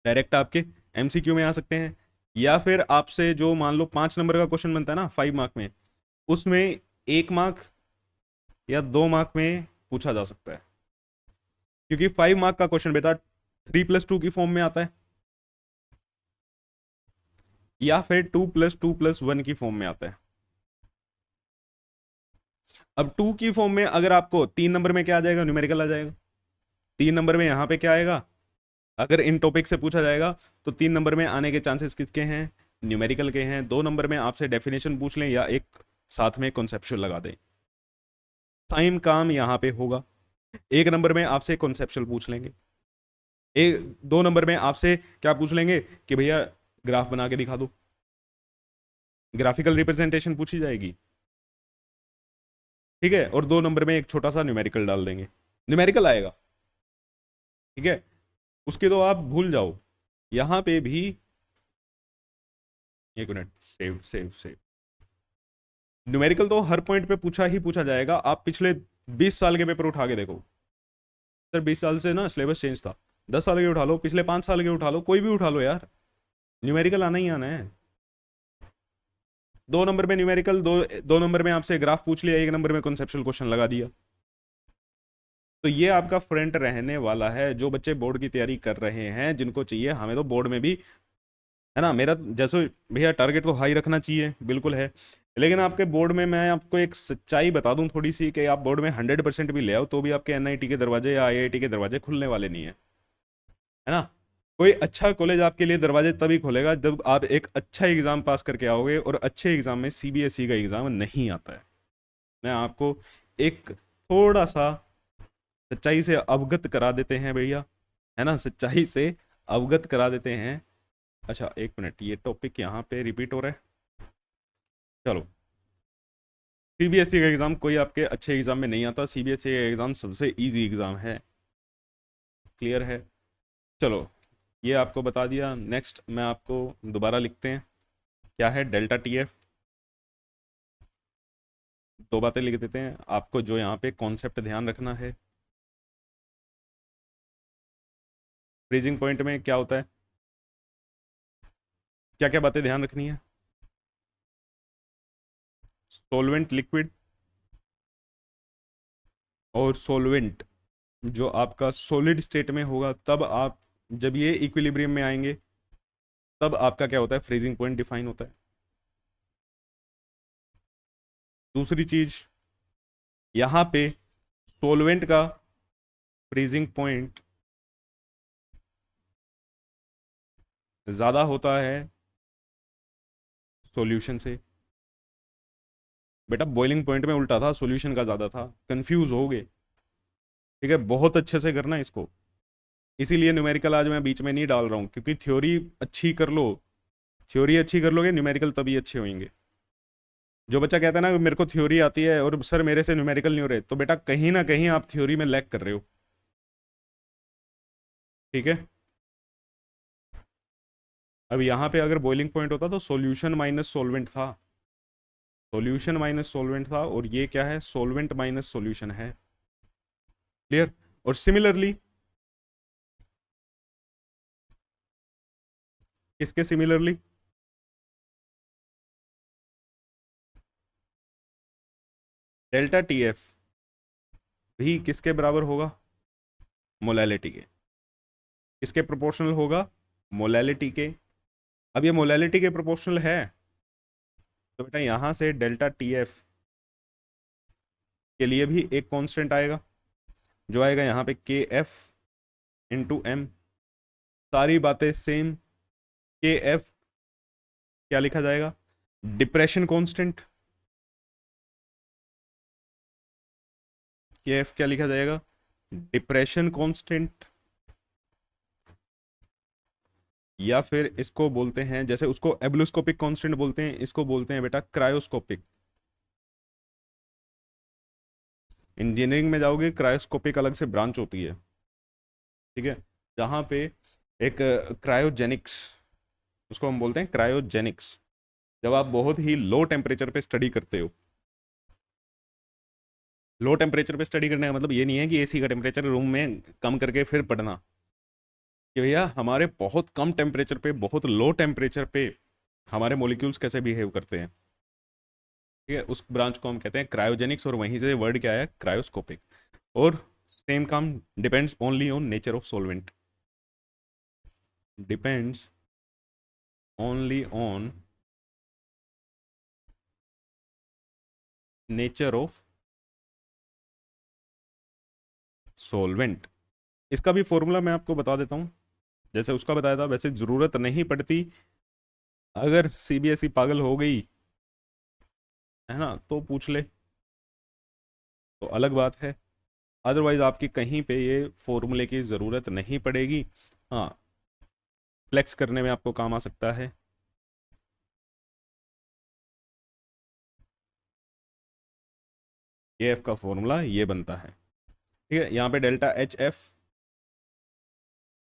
Speaker 1: डायरेक्ट आपके एमसीक्यू में आ सकते हैं, या फिर आपसे जो मान लो 5 नंबर का क्वेश्चन बनता है ना 5 मार्क में, उसमें 1 मार्क या 2 मार्क में पूछा जा सकता है, क्योंकि 5 मार्क का क्वेश्चन बेटा 3+2 की फॉर्म में आता है, या फिर 2+2+1 की फॉर्म में आता है। अब टू की फॉर्म में अगर आपको 3 नंबर में क्या आ जाएगा, न्यूमेरिकल आ जाएगा। 3 नंबर में यहाँ पे क्या आएगा, अगर इन टॉपिक से पूछा जाएगा तो 3 नंबर में आने के चांसेस किसके हैं, न्यूमेरिकल के हैं। 2 नंबर में आपसे डेफिनेशन पूछ लें या एक साथ में कॉन्सेप्चुअल लगा दें, सेम काम यहाँ पे होगा। 1 नंबर में आपसे कॉन्सेप्चुअल पूछ लेंगे, 2 नंबर में आपसे क्या पूछ लेंगे कि भैया ग्राफ बना के दिखा दो, ग्राफिकल रिप्रेजेंटेशन पूछी जाएगी, ठीक है। और 2 नंबर में एक छोटा सा न्यूमेरिकल डाल देंगे, न्यूमेरिकल आएगा, ठीक है। उसके तो आप भूल जाओ। यहां पे भी, एक minute, save save save. Numerical तो हर पॉइंट पे पूछा ही पूछा जाएगा। आप पिछले 20 साल के पेपर उठा के देखो सर, 20 साल से ना सिलेबस चेंज था, 10 साल के उठा लो, पिछले 5 साल के उठा लो, कोई भी उठा लो यार, न्यूमेरिकल आना ही आना है। 2 नंबर में न्यूमेरिकल, 2 नंबर में आपसे ग्राफ पूछ लिया, 1 नंबर में कॉन्सेप्चुअल क्वेश्चन लगा दिया। तो ये आपका फ्रंट रहने वाला है। जो बच्चे बोर्ड की तैयारी कर रहे हैं, जिनको चाहिए हमें तो बोर्ड में भी, है ना, मेरा जैसे भैया टारगेट तो हाई रखना चाहिए, बिल्कुल है, लेकिन आपके बोर्ड में मैं आपको एक सच्चाई बता दूं थोड़ी सी, कि आप बोर्ड में 100% भी ले आओ तो भी आपके एनआईटी के दरवाजे या आईआईटी के दरवाजे खुलने वाले नहीं है, है ना। कोई अच्छा कॉलेज आपके लिए दरवाजे तभी खोलेगा जब आप एक अच्छा एग्जाम पास करके आओगे, और अच्छे एग्जाम में सीबीएसई का एग्जाम नहीं आता है। मैं आपको एक थोड़ा सा सच्चाई से अवगत करा देते हैं भैया, है ना, सच्चाई से अवगत करा देते हैं। अच्छा एक मिनट, ये टॉपिक यहाँ पे रिपीट हो रहा है, चलो। सीबीएसई का एग्ज़ाम कोई आपके अच्छे एग्ज़ाम में नहीं आता, सीबीएसई का एग्ज़ाम सबसे इजी एग्ज़ाम है, क्लियर है। चलो, ये आपको बता दिया। नेक्स्ट मैं आपको दोबारा लिखते हैं, क्या है डेल्टा टीएफ। दो बातें लिख देते हैं आपको, जो यहाँ पे कॉन्सेप्ट ध्यान रखना है। फ्रीजिंग पॉइंट में क्या होता है, क्या क्या बातें ध्यान रखनी है, सोलवेंट लिक्विड, और सोलवेंट जो आपका सॉलिड स्टेट में होगा, तब आप, जब ये इक्विलिब्रियम में आएंगे तब आपका क्या होता है, फ्रीजिंग पॉइंट डिफाइन होता है। दूसरी चीज, यहां पे सोलवेंट का फ्रीजिंग पॉइंट ज्यादा होता है सॉल्यूशन से। बेटा बॉइलिंग पॉइंट में उल्टा था, सॉल्यूशन का ज्यादा था, कंफ्यूज हो गए, ठीक है। बहुत अच्छे से करना इसको, इसीलिए न्यूमेरिकल आज मैं बीच में नहीं डाल रहा हूं, क्योंकि थ्योरी अच्छी कर लो, थ्योरी अच्छी कर लोगे, न्यूमेरिकल तभी अच्छे होंगे। जो बच्चा कहता है ना मेरे को थ्योरी आती है और सर मेरे से न्यूमेरिकल नहीं हो रहे, तो बेटा कहीं ना कहीं आप थ्योरी में लैग कर रहे हो, ठीक है। अब यहाँ पे अगर बॉइलिंग पॉइंट होता तो सॉल्यूशन माइनस सॉल्वेंट था, सॉल्यूशन माइनस सॉल्वेंट था, और ये क्या है, सॉल्वेंट माइनस सॉल्यूशन है, क्लियर। और सिमिलरली, किसके सिमिलरली, डेल्टा टीएफ भी किसके बराबर होगा, मोलैलिटी के। किसके प्रोपोर्शनल होगा, मोलैलिटी के। अब ये मोलैलिटी के प्रोपोर्शनल है, तो बेटा यहां से डेल्टा टीएफ के लिए भी एक कांस्टेंट आएगा, जो आएगा यहाँ पे के एफ इंटू एम। सारी बातें सेम। के एफ क्या लिखा जाएगा, डिप्रेशन कांस्टेंट। के एफ क्या लिखा जाएगा, डिप्रेशन कांस्टेंट, या फिर इसको बोलते हैं, जैसे उसको एब्लोस्कोपिक कांस्टेंट बोलते हैं, इसको बोलते हैं बेटा क्रायोस्कोपिक। इंजीनियरिंग में जाओगे क्रायोस्कोपिक अलग से ब्रांच होती है, ठीक है, जहाँ पे एक क्रायोजेनिक्स, उसको हम बोलते हैं क्रायोजेनिक्स, जब आप बहुत ही लो टेम्परेचर पे स्टडी करते हो। लो टेम्परेचर पे स्टडी करने का मतलब ये नहीं है कि एसी का टेम्परेचर रूम में कम करके फिर पढ़ना, कि भैया हमारे बहुत कम टेम्परेचर पे, बहुत लो टेम्परेचर पे हमारे मॉलिक्यूल्स कैसे बिहेव करते हैं, ठीक है। उस ब्रांच को हम कहते हैं क्रायोजेनिक्स, और वहीं से वर्ड क्या आया, क्रायोस्कोपिक। और सेम काम, depends only on nature of solvent, depends only on nature of solvent. इसका भी फॉर्मूला मैं आपको बता देता हूँ, जैसे उसका बताया था वैसे ज़रूरत नहीं पड़ती। अगर सीबीएसई पागल हो गई है ना तो पूछ ले, तो अलग बात है। अदरवाइज आपकी कहीं पे ये फॉर्मूले की ज़रूरत नहीं पड़ेगी। हाँ, फ्लेक्स करने में आपको काम आ सकता है। ए एफ का फॉर्मूला ये बनता है, ठीक है। यहाँ पे delta H F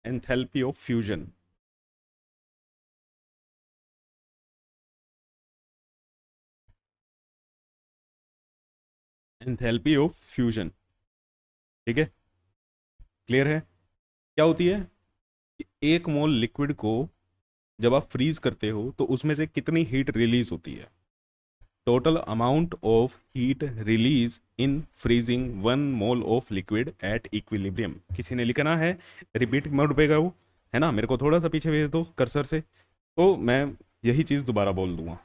Speaker 1: enthalpy of fusion, enthalpy of fusion, ठीक है। क्लियर है? क्या होती है कि एक मोल लिक्विड को जब आप फ्रीज करते हो तो उसमें से कितनी हीट रिलीज होती है। Total amount of heat release in freezing one mole of liquid at equilibrium. किसी ने लिखना है, रिपीट मोड पे करो, है ना, मेरे को थोड़ा सा पीछे भेज दो कर्सर से, तो मैं यही चीज़ दोबारा बोल दूंगा।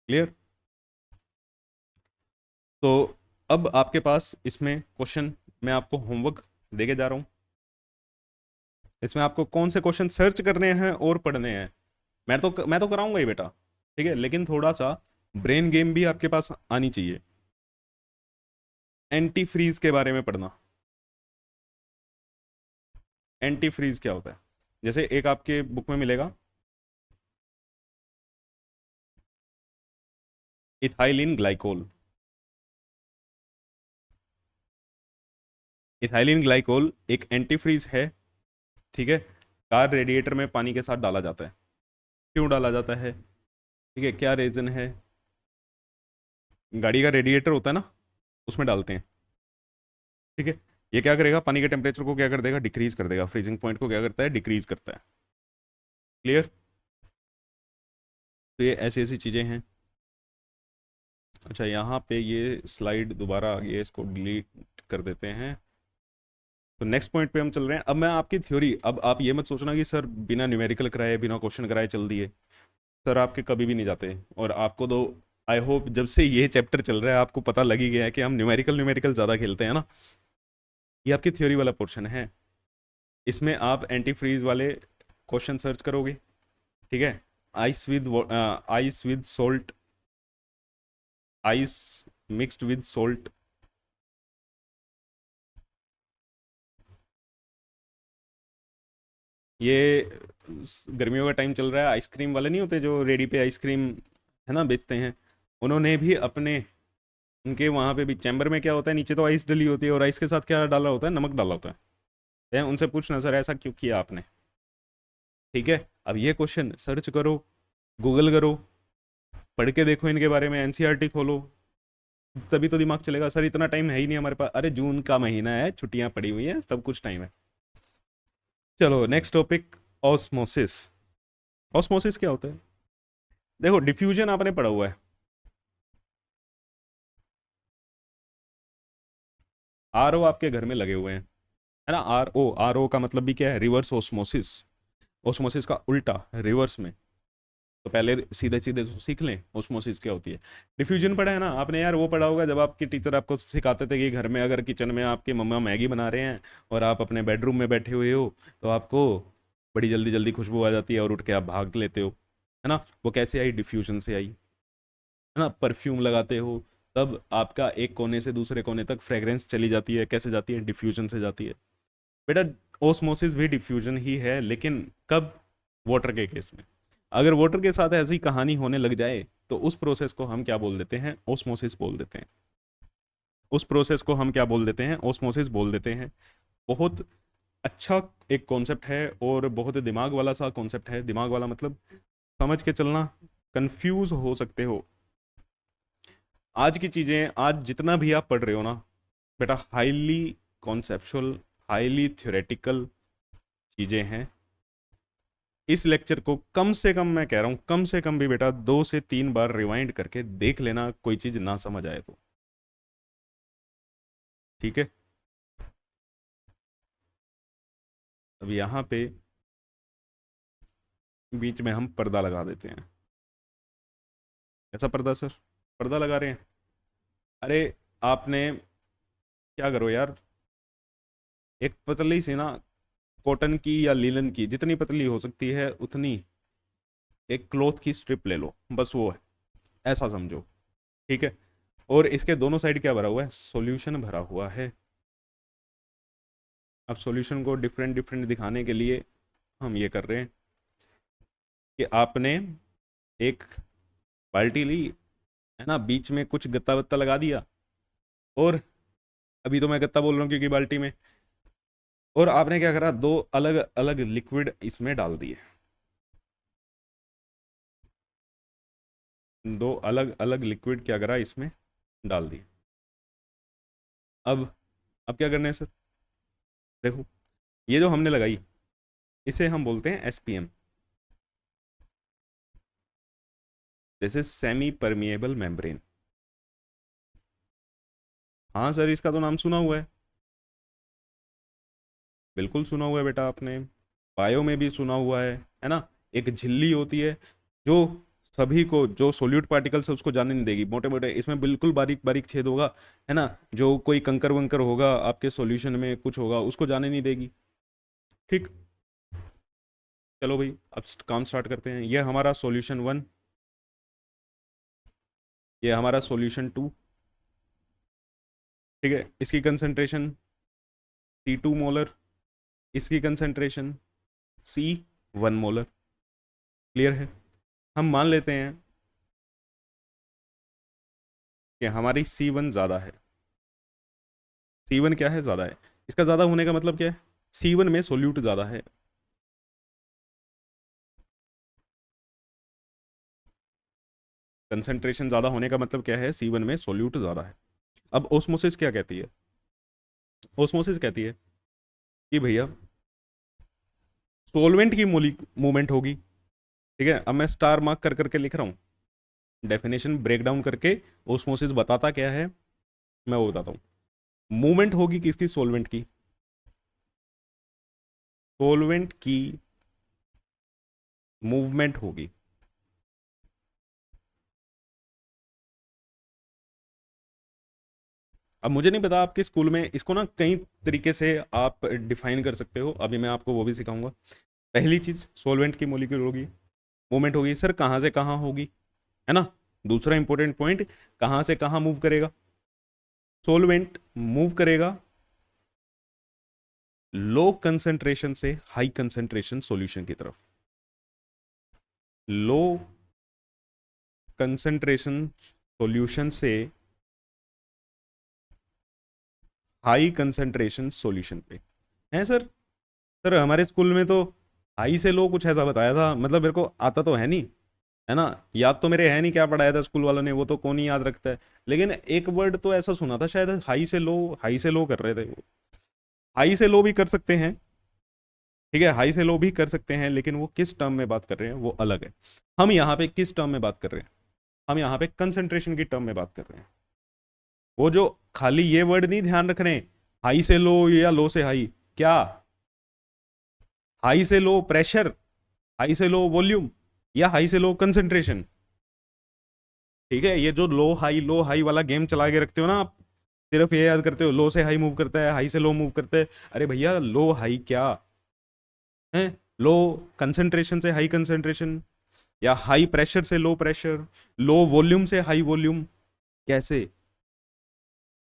Speaker 1: क्लियर? तो अब आपके पास इसमें क्वेश्चन, मैं आपको होमवर्क देके जा रहा हूँ। इसमें आपको कौन से क्वेश्चन सर्च करने हैं और पढ़ने हैं। मैं तो कराऊंगा ही बेटा, ठीक है, लेकिन थोड़ा सा ब्रेन गेम भी आपके पास आनी चाहिए। एंटी फ्रीज के बारे में पढ़ना। एंटी फ्रीज क्या होता है? जैसे एक आपके बुक में मिलेगा, इथाइलिन ग्लाइकोल। इथाइलिन ग्लाइकोल एक एंटी फ्रीज है, ठीक है। कार रेडिएटर में पानी के साथ डाला जाता है। क्यों डाला जाता है? ठीक है, क्या रीजन है? गाड़ी का रेडिएटर होता है ना, उसमें डालते हैं, ठीक है। ये क्या करेगा, पानी के टेम्परेचर को क्या कर देगा, डिक्रीज कर देगा। फ्रीजिंग पॉइंट को क्या करता है, डिक्रीज करता है। क्लियर? तो ये ऐसी ऐसी चीज़ें हैं। अच्छा, यहाँ पे ये स्लाइड दोबारा आ गई है, इसको डिलीट कर देते हैं। तो नेक्स्ट पॉइंट पे हम चल रहे हैं। अब मैं आपकी थ्योरी, अब आप ये मत सोचना कि सर बिना न्यूमेरिकल कराए बिना क्वेश्चन कराए चल दिए। सर आपके कभी भी नहीं जाते, और आपको तो आई होप जब से ये चैप्टर चल रहा है आपको पता लग ही गया है कि हम न्यूमेरिकल न्यूमेरिकल ज़्यादा खेलते हैं ना। ये आपकी थ्योरी वाला पोर्शन है, इसमें आप एंटी फ्रीज वाले क्वेश्चन सर्च करोगे, ठीक है। Ice with salt, ice mixed with salt, ये गर्मियों का टाइम चल रहा है। आइसक्रीम वाले नहीं होते जो रेडी पे आइसक्रीम है ना बेचते हैं, उन्होंने भी अपने, उनके वहाँ पे भी चैम्बर में क्या होता है, नीचे तो आइस डली होती है और आइस के साथ क्या डाला होता है, नमक डाला होता है। उनसे पूछना सर ऐसा क्यों किया आपने, ठीक है। अब ये क्वेश्चन सर्च करो, गूगल करो, पढ़ के देखो इनके बारे में, एनसीईआरटी खोलो, तभी तो दिमाग चलेगा। सर इतना टाइम है ही नहीं हमारे पास, अरे जून का महीना है, छुट्टियां पड़ी हुई हैं, सब कुछ टाइम है। चलो नेक्स्ट टॉपिक, ऑस्मोसिस। ऑस्मोसिस क्या होता है? देखो डिफ्यूजन आपने पढ़ा हुआ है, आरओ आपके घर में लगे हुए हैं, है ना। आर ओ का मतलब भी क्या है, रिवर्स ऑस्मोसिस। ऑस्मोसिस का उल्टा, रिवर्स में। तो पहले सीधे सीधे तो सीख लें ऑस्मोसिस क्या होती है। डिफ्यूजन पढ़ा है ना आपने यार, वो पढ़ा होगा जब आपकी टीचर आपको सिखाते थे कि घर में अगर किचन में आपकी मम्मा मैगी बना रहे हैं और आप अपने बेडरूम में बैठे हुए हो, तो आपको बड़ी जल्दी जल्दी खुशबू आ जाती है और उठ के आप भाग लेते हो, है ना। वो कैसे आई, डिफ्यूजन से आई, है ना। परफ्यूम लगाते हो तब आपका एक कोने से दूसरे कोने तक फ्रेग्रेंस चली जाती है, कैसे जाती है, डिफ्यूजन से जाती है। बेटा ओस्मोसिस भी डिफ्यूजन ही है, लेकिन कब, वाटर के केस में। अगर वाटर के साथ ऐसी कहानी होने लग जाए तो उस प्रोसेस को हम क्या बोल देते हैं, ओस्मोसिस बोल देते हैं। उस प्रोसेस को हम क्या बोल देते हैं, ओस्मोसिस बोल देते हैं। बहुत अच्छा एक कॉन्सेप्ट है और बहुत दिमाग वाला सा कॉन्सेप्ट है। दिमाग वाला मतलब समझ के चलना, कंफ्यूज हो सकते हो। आज की चीज़ें, आज जितना भी आप पढ़ रहे हो ना बेटा, हाईली कॉन्सेप्चुअल, हाईली थ्योरेटिकल चीज़ें हैं। इस लेक्चर को कम से कम, मैं कह रहा हूँ कम से कम भी बेटा 2 से 3 बार रिवाइंड करके देख लेना, कोई चीज़ ना समझ आए तो, ठीक है। अब यहाँ पे बीच में हम पर्दा लगा देते हैं। ऐसा पर्दा सर, पर्दा लगा रहे हैं? अरे आपने क्या करो यार, एक पतली सी ना कॉटन की या लिनन की, जितनी पतली हो सकती है उतनी एक क्लॉथ की स्ट्रिप ले लो, बस वो है, ऐसा समझो। ठीक है। और इसके दोनों साइड क्या भरा हुआ है, सॉल्यूशन भरा हुआ है। अब सॉल्यूशन को डिफरेंट डिफरेंट दिखाने के लिए हम ये कर रहे हैं कि आपने एक बाल्टी ली, है ना, बीच में कुछ गत्ता वत्ता लगा दिया, और अभी तो मैं गत्ता बोल रहा हूँ क्योंकि बाल्टी में, और आपने क्या करा, दो अलग अलग लिक्विड इसमें डाल दिए, दो अलग अलग लिक्विड क्या करा इसमें डाल दिए। अब अब क्या करना है सर, देखो ये जो हमने लगाई इसे हम बोलते हैं SPM, this is semi permeable membrane. हाँ सर, इसका तो नाम सुना हुआ है, बिल्कुल सुना हुआ है बेटा आपने, बायो में भी सुना हुआ है ना। एक झिल्ली होती है जो सभी को, जो सोल्यूट पार्टिकल्स है उसको जाने नहीं देगी, मोटे मोटे इसमें बिल्कुल बारीक बारीक छेद होगा, है ना, जो कोई कंकर वंकर होगा आपके सॉल्यूशन में कुछ होगा उसको जाने नहीं देगी। ठीक। चलो भाई अब काम स्टार्ट करते हैं। ये हमारा सॉल्यूशन वन, ये हमारा सॉल्यूशन टू। ठीक है, इसकी कंसंट्रेशन C2 मोलर, इसकी कंसंट्रेशन C1 मोलर। क्लियर है। हम मान लेते हैं कि हमारी C1 ज़्यादा है। C1 क्या है, ज़्यादा है। इसका ज़्यादा होने का मतलब क्या है, C1 में सोल्यूट ज़्यादा है। कंसंट्रेशन ज़्यादा होने का मतलब क्या है, C1 में सोल्यूट ज़्यादा है। अब ओस्मोसिस क्या कहती है, ओस्मोसिस कहती है कि भैया सोलवेंट की मूवमेंट होगी। ठीक है, अब मैं स्टार मार्क कर करके लिख रहा हूँ, डेफिनेशन ब्रेक डाउन करके ओस्मोसिस बताता क्या है मैं वो बताता हूँ। मूवमेंट होगी किसकी, सोलवेंट की, सोलवेंट की मूवमेंट होगी। अब मुझे नहीं पता आपके स्कूल में इसको ना कई तरीके से आप डिफाइन कर सकते हो, अभी मैं आपको वो भी सिखाऊंगा। पहली चीज, सोलवेंट की मोलिक्यूल होगी, मूवमेंट होगी, सर कहाँ से कहाँ होगी, है ना। दूसरा इंपॉर्टेंट पॉइंट, कहाँ से कहाँ मूव करेगा, सोलवेंट मूव करेगा लो कंसंट्रेशन से हाई कंसंट्रेशन सॉल्यूशन की तरफ, लो कंसंट्रेशन सॉल्यूशन से हाई कंसंट्रेशन सॉल्यूशन पे। है सर, सर हमारे स्कूल में तो हाई से लो कुछ ऐसा बताया था, मतलब मेरे को आता तो है नहीं, है ना, याद तो मेरे है नहीं क्या पढ़ाया था स्कूल वालों ने, वो तो कौन ही याद रखता है। लेकिन एक वर्ड तो ऐसा सुना था शायद, हाई से लो, हाई से लो कर रहे थे वो। हाई से लो भी कर सकते हैं, ठीक है, हाई से लो भी कर सकते हैं, लेकिन वो किस टर्म में बात कर रहे हैं वो अलग है। हम यहाँ पे किस टर्म में बात कर रहे हैं, हम यहाँ पे कंसंट्रेशन की टर्म में बात कर रहे हैं। वो जो खाली ये वर्ड नहीं ध्यान रख रहे हैं, हाई से लो या लो से हाई, क्या, हाई से लो प्रेशर, हाई से लो वॉल्यूम, या हाई से लो कंसंट्रेशन। ठीक है, ये जो लो हाई वाला गेम चला के रखते हो ना आप, सिर्फ ये याद करते हो लो से हाई मूव करता है, हाई से लो मूव करता है। अरे भैया लो हाई क्या है, लो कंसंट्रेशन से हाई कंसंट्रेशन, या हाई प्रेशर से लो प्रेशर, लो वॉल्यूम से हाई वॉल्यूम, कैसे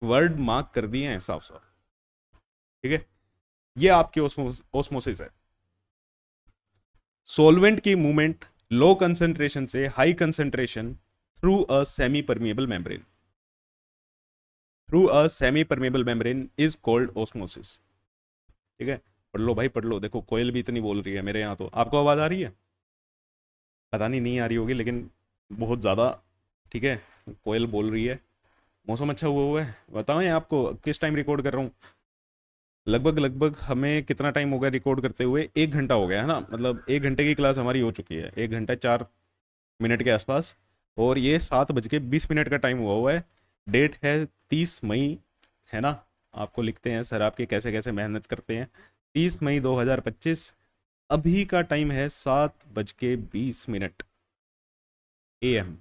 Speaker 1: वर्ड मार्क कर दिए हैं साफ साफ। ठीक है, ये आपकी ओस्मोसिस है। सोलवेंट की मूवमेंट लो कंसंट्रेशन से high concentration through a semi permeable membrane, through a semi permeable membrane is called osmosis. ठीक है, पढ़ लो भाई पढ़ लो, देखो कोयल भी इतनी बोल रही है मेरे यहाँ, तो आपको आवाज़ आ रही है, पता नहीं नहीं आ रही होगी लेकिन बहुत ज़्यादा। ठीक है, कोयल बोल रही है, मौसम अच्छा हुआ है। बताएं आपको किस टाइम रिकॉर्ड कर रहा हूँ, लगभग लगभग हमें कितना टाइम हो गया रिकॉर्ड करते हुए, 1 घंटा हो गया है ना, मतलब 1 घंटे की क्लास हमारी हो चुकी है, 1 घंटा 4 मिनट के आसपास। और ये 7:20 का टाइम हुआ है, डेट है 30 मई, है ना। आपको लिखते हैं सर आपके कैसे कैसे मेहनत करते हैं, 30 मई 2025। अभी का टाइम है 7:20 AM।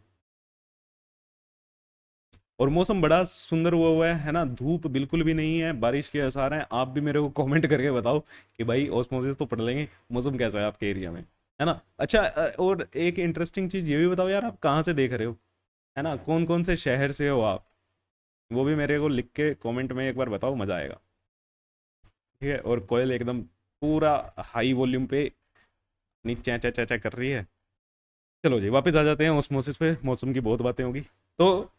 Speaker 1: और मौसम बड़ा सुंदर हुआ है ना, धूप बिल्कुल भी नहीं है, बारिश के आसार हैं। आप भी मेरे को कमेंट करके बताओ कि भाई ऑस्मोसिस तो पढ़ लेंगे, मौसम कैसा है आपके एरिया में, है ना। अच्छा और एक इंटरेस्टिंग चीज़ ये भी बताओ यार, आप कहाँ से देख रहे हो, है ना, कौन कौन से शहर से हो आप, वो भी मेरे को लिख के कमेंट में एक बार बताओ, मज़ा आएगा। ठीक है, और कोयल एकदम पूरा हाई वॉल्यूम पे नीचे चै चै चै कर रही है। चलो जी वापस आ जाते हैं ऑस्मोसिस पे, मौसम की बहुत बातें होगी। तो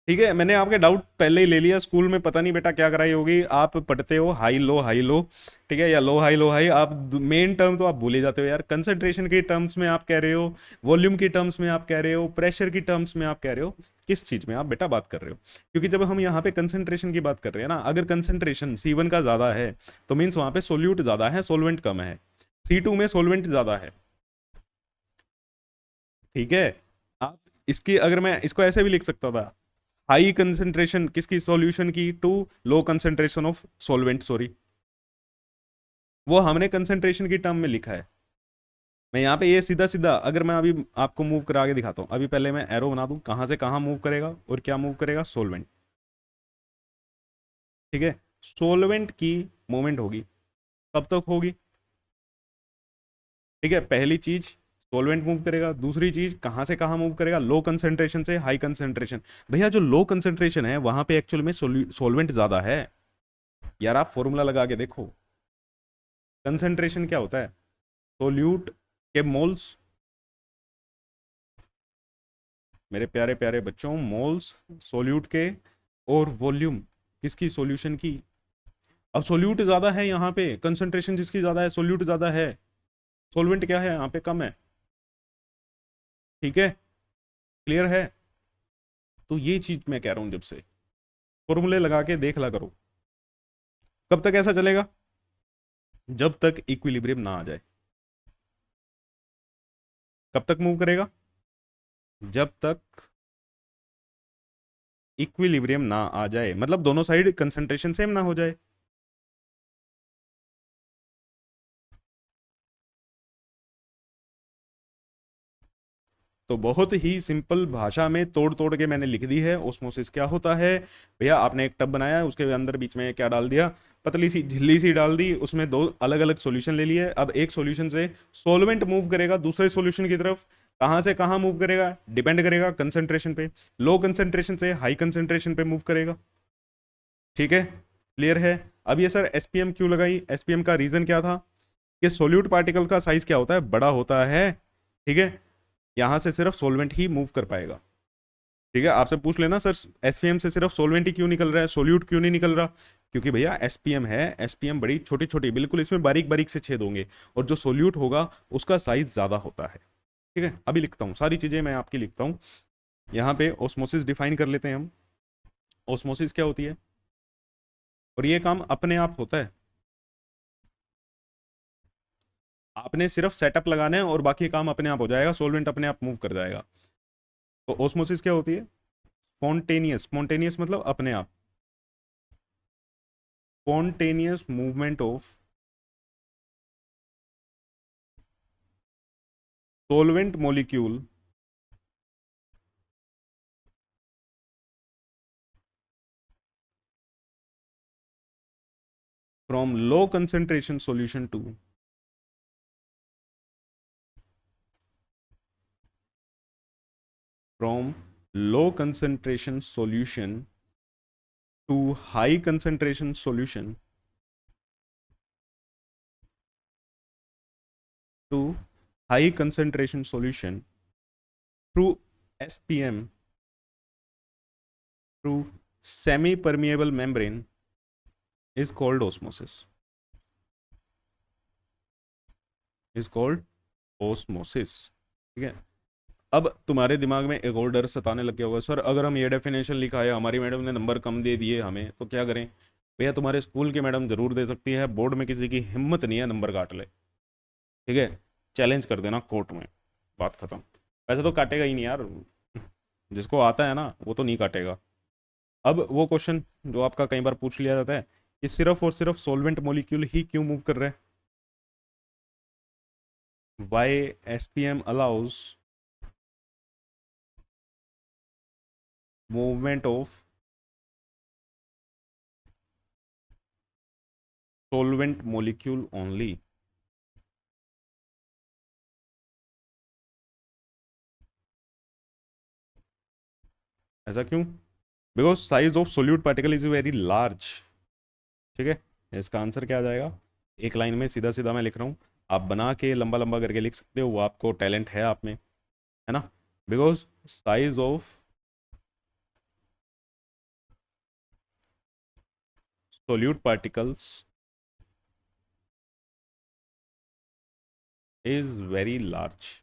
Speaker 1: ठीक है, मैंने आपके डाउट पहले ही ले लिया, स्कूल में पता नहीं बेटा क्या कराई होगी, आप पढ़ते हो हाई लो, ठीक है, या लो हाई, आप मेन टर्म तो आप भूले जाते हो यार। कंसंट्रेशन के टर्म्स में आप कह रहे हो, वॉल्यूम की टर्म्स में आप कह रहे हो, प्रेशर की टर्म्स में आप कह रहे हो, किस चीज में आप बेटा बात कर रहे हो? क्योंकि जब हम यहाँ पे कंसंट्रेशन की बात कर रहे हैं ना, अगर कंसंट्रेशन C1 का ज्यादा है तो मीन्स वहां पे सोल्यूट ज्यादा है, सोलवेंट कम है। C2 में सोलवेंट ज्यादा है, ठीक है। आप इसकी, अगर मैं इसको ऐसे भी लिख सकता था, हाई कंसंट्रेशन किसकी, सॉल्यूशन की, to low concentration of solvent, sorry, वो हमने कंसंट्रेशन की टर्म में लिखा है। मैं यहाँ पे ये सीधा सीधा अगर मैं अभी आपको मूव करा के दिखाता हूँ, अभी पहले मैं एरो बना दूं, कहाँ से कहाँ मूव करेगा और क्या मूव करेगा, सोलवेंट, ठीक है। सोलवेंट की मूवमेंट होगी, कब तक होगी, ठीक है, पहली चीज सोलवेंट मूव करेगा, दूसरी चीज कहाँ से कहाँ मूव करेगा, लो कंसंट्रेशन से हाई कंसंट्रेशन। भैया जो लो कंसंट्रेशन है वहां पे एक्चुअल में सोलवेंट ज्यादा है यार, आप फॉर्मूला लगा के देखो। कंसंट्रेशन क्या होता है, सोल्यूट के मोल्स, मेरे प्यारे प्यारे बच्चों, मोल्स सोल्यूट के, और वॉल्यूम किसकी, सॉल्यूशन की। अब सोल्यूट ज्यादा है यहाँ पे, कंसंट्रेशन जिसकी ज्यादा है, सोल्यूट ज्यादा है, सोलवेंट क्या है यहाँ पे, कम है, ठीक है, क्लियर है। तो ये चीज मैं कह रहा हूं, जब से फॉर्मूले लगा के देख ला करो। कब तक ऐसा चलेगा, जब तक इक्विलिब्रियम ना आ जाए। कब तक मूव करेगा, जब तक इक्विलिब्रियम ना आ जाए, मतलब दोनों साइड कंसंट्रेशन सेम ना हो जाए। तो बहुत ही सिंपल भाषा में तोड़ तोड़ के मैंने लिख दी है, ओस्मोसिस क्या होता है। भैया आपने एक टब बनाया है, उसके अंदर बीच में क्या डाल दिया, पतली सी झिल्ली सी डाल दी, उसमें दो अलग अलग सॉल्यूशन ले लिए। अब एक सॉल्यूशन से सॉल्वेंट मूव करेगा दूसरे सॉल्यूशन की तरफ, कहाँ से कहाँ मूव करेगा, डिपेंड करेगा कंसंट्रेशन पे, लो कंसंट्रेशन से हाई कंसंट्रेशन पे मूव करेगा, ठीक है, क्लियर है। अब ये सर एसपीएम क्यों लगाई, एसपीएम का रीजन क्या था, कि सोल्यूट पार्टिकल का साइज क्या होता है, बड़ा होता है, ठीक है, यहां से सिर्फ सोलवेंट ही मूव कर पाएगा, ठीक है। आपसे पूछ लेना सर एसपीएम से सिर्फ सोलवेंट ही क्यों निकल रहा है, सोल्यूट क्यों नहीं निकल रहा, क्योंकि भैया एसपीएम है, एसपीएम बड़ी छोटी छोटी बिल्कुल, इसमें बारीक बारीक से छेद होंगे, और जो सोल्यूट होगा उसका साइज ज्यादा होता है, ठीक है। अभी लिखता हूँ, सारी चीजें मैं आपकी लिखता हूँ। यहाँ पे ओस्मोसिस डिफाइन कर लेते हैं हम, ओस्मोसिस क्या होती है, और ये काम अपने आप होता है, आपने सिर्फ सेटअप लगाना है और बाकी काम अपने आप हो जाएगा, सोलवेंट अपने आप मूव कर जाएगा। तो ओस्मोसिस क्या होती है, स्पॉन्टेनियस, स्पॉन्टेनियस मतलब अपने आप, spontaneous movement of solvent molecule from low concentration solution to from low concentration solution to high concentration solution to high concentration solution through SPM, through semi permeable membrane is called osmosis, is called osmosis, ठीक है। अब तुम्हारे दिमाग में एक और डर सताने लग गया होगा, सर अगर हम ये डेफिनेशन लिखा है, हमारी मैडम ने नंबर कम दे दिए हमें, तो क्या करें। भैया तुम्हारे स्कूल की मैडम जरूर दे सकती है, बोर्ड में किसी की हिम्मत नहीं है नंबर काट ले, ठीक है, चैलेंज कर देना कोर्ट में, बात खत्म। वैसे तो काटेगा ही नहीं यार, जिसको आता है ना वो तो नहीं काटेगा। अब वो क्वेश्चन जो आपका कई बार पूछ लिया जाता है कि सिर्फ और सिर्फ सॉल्वेंट मॉलिक्यूल ही क्यों मूव कर रहे हैं, why SPM allows movement of solvent molecule only. ऐसा क्यों? Because size of solute particle is very large. ठीक है, इसका आंसर क्या आ जाएगा? एक लाइन में सीधा सीधा मैं लिख रहा हूँ, आप बना के लंबा लंबा करके लिख सकते हो, वो आपको टैलेंट है आप में, है ना। Because size of solute particles is very large.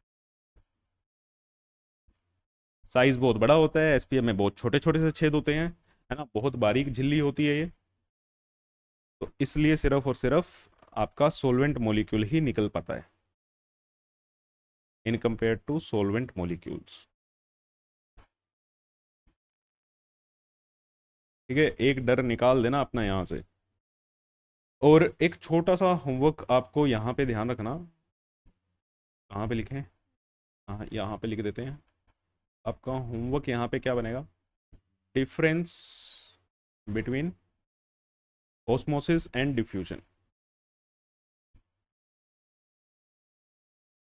Speaker 1: Size बहुत बड़ा होता है, एसपीएम में बहुत छोटे छोटे से छेद होते हैं, है ना, बहुत बारीक झिल्ली होती है ये, तो इसलिए सिर्फ और सिर्फ आपका सोलवेंट मॉलिक्यूल ही निकल पाता है in compare to solvent molecules. ठीक है, एक डर निकाल देना अपना यहाँ से। और एक छोटा सा होमवर्क आपको यहाँ पे ध्यान रखना, कहाँ पे लिखें, हाँ यहाँ पे लिख देते हैं। आपका होमवर्क यहाँ पे क्या बनेगा? Difference between osmosis and diffusion.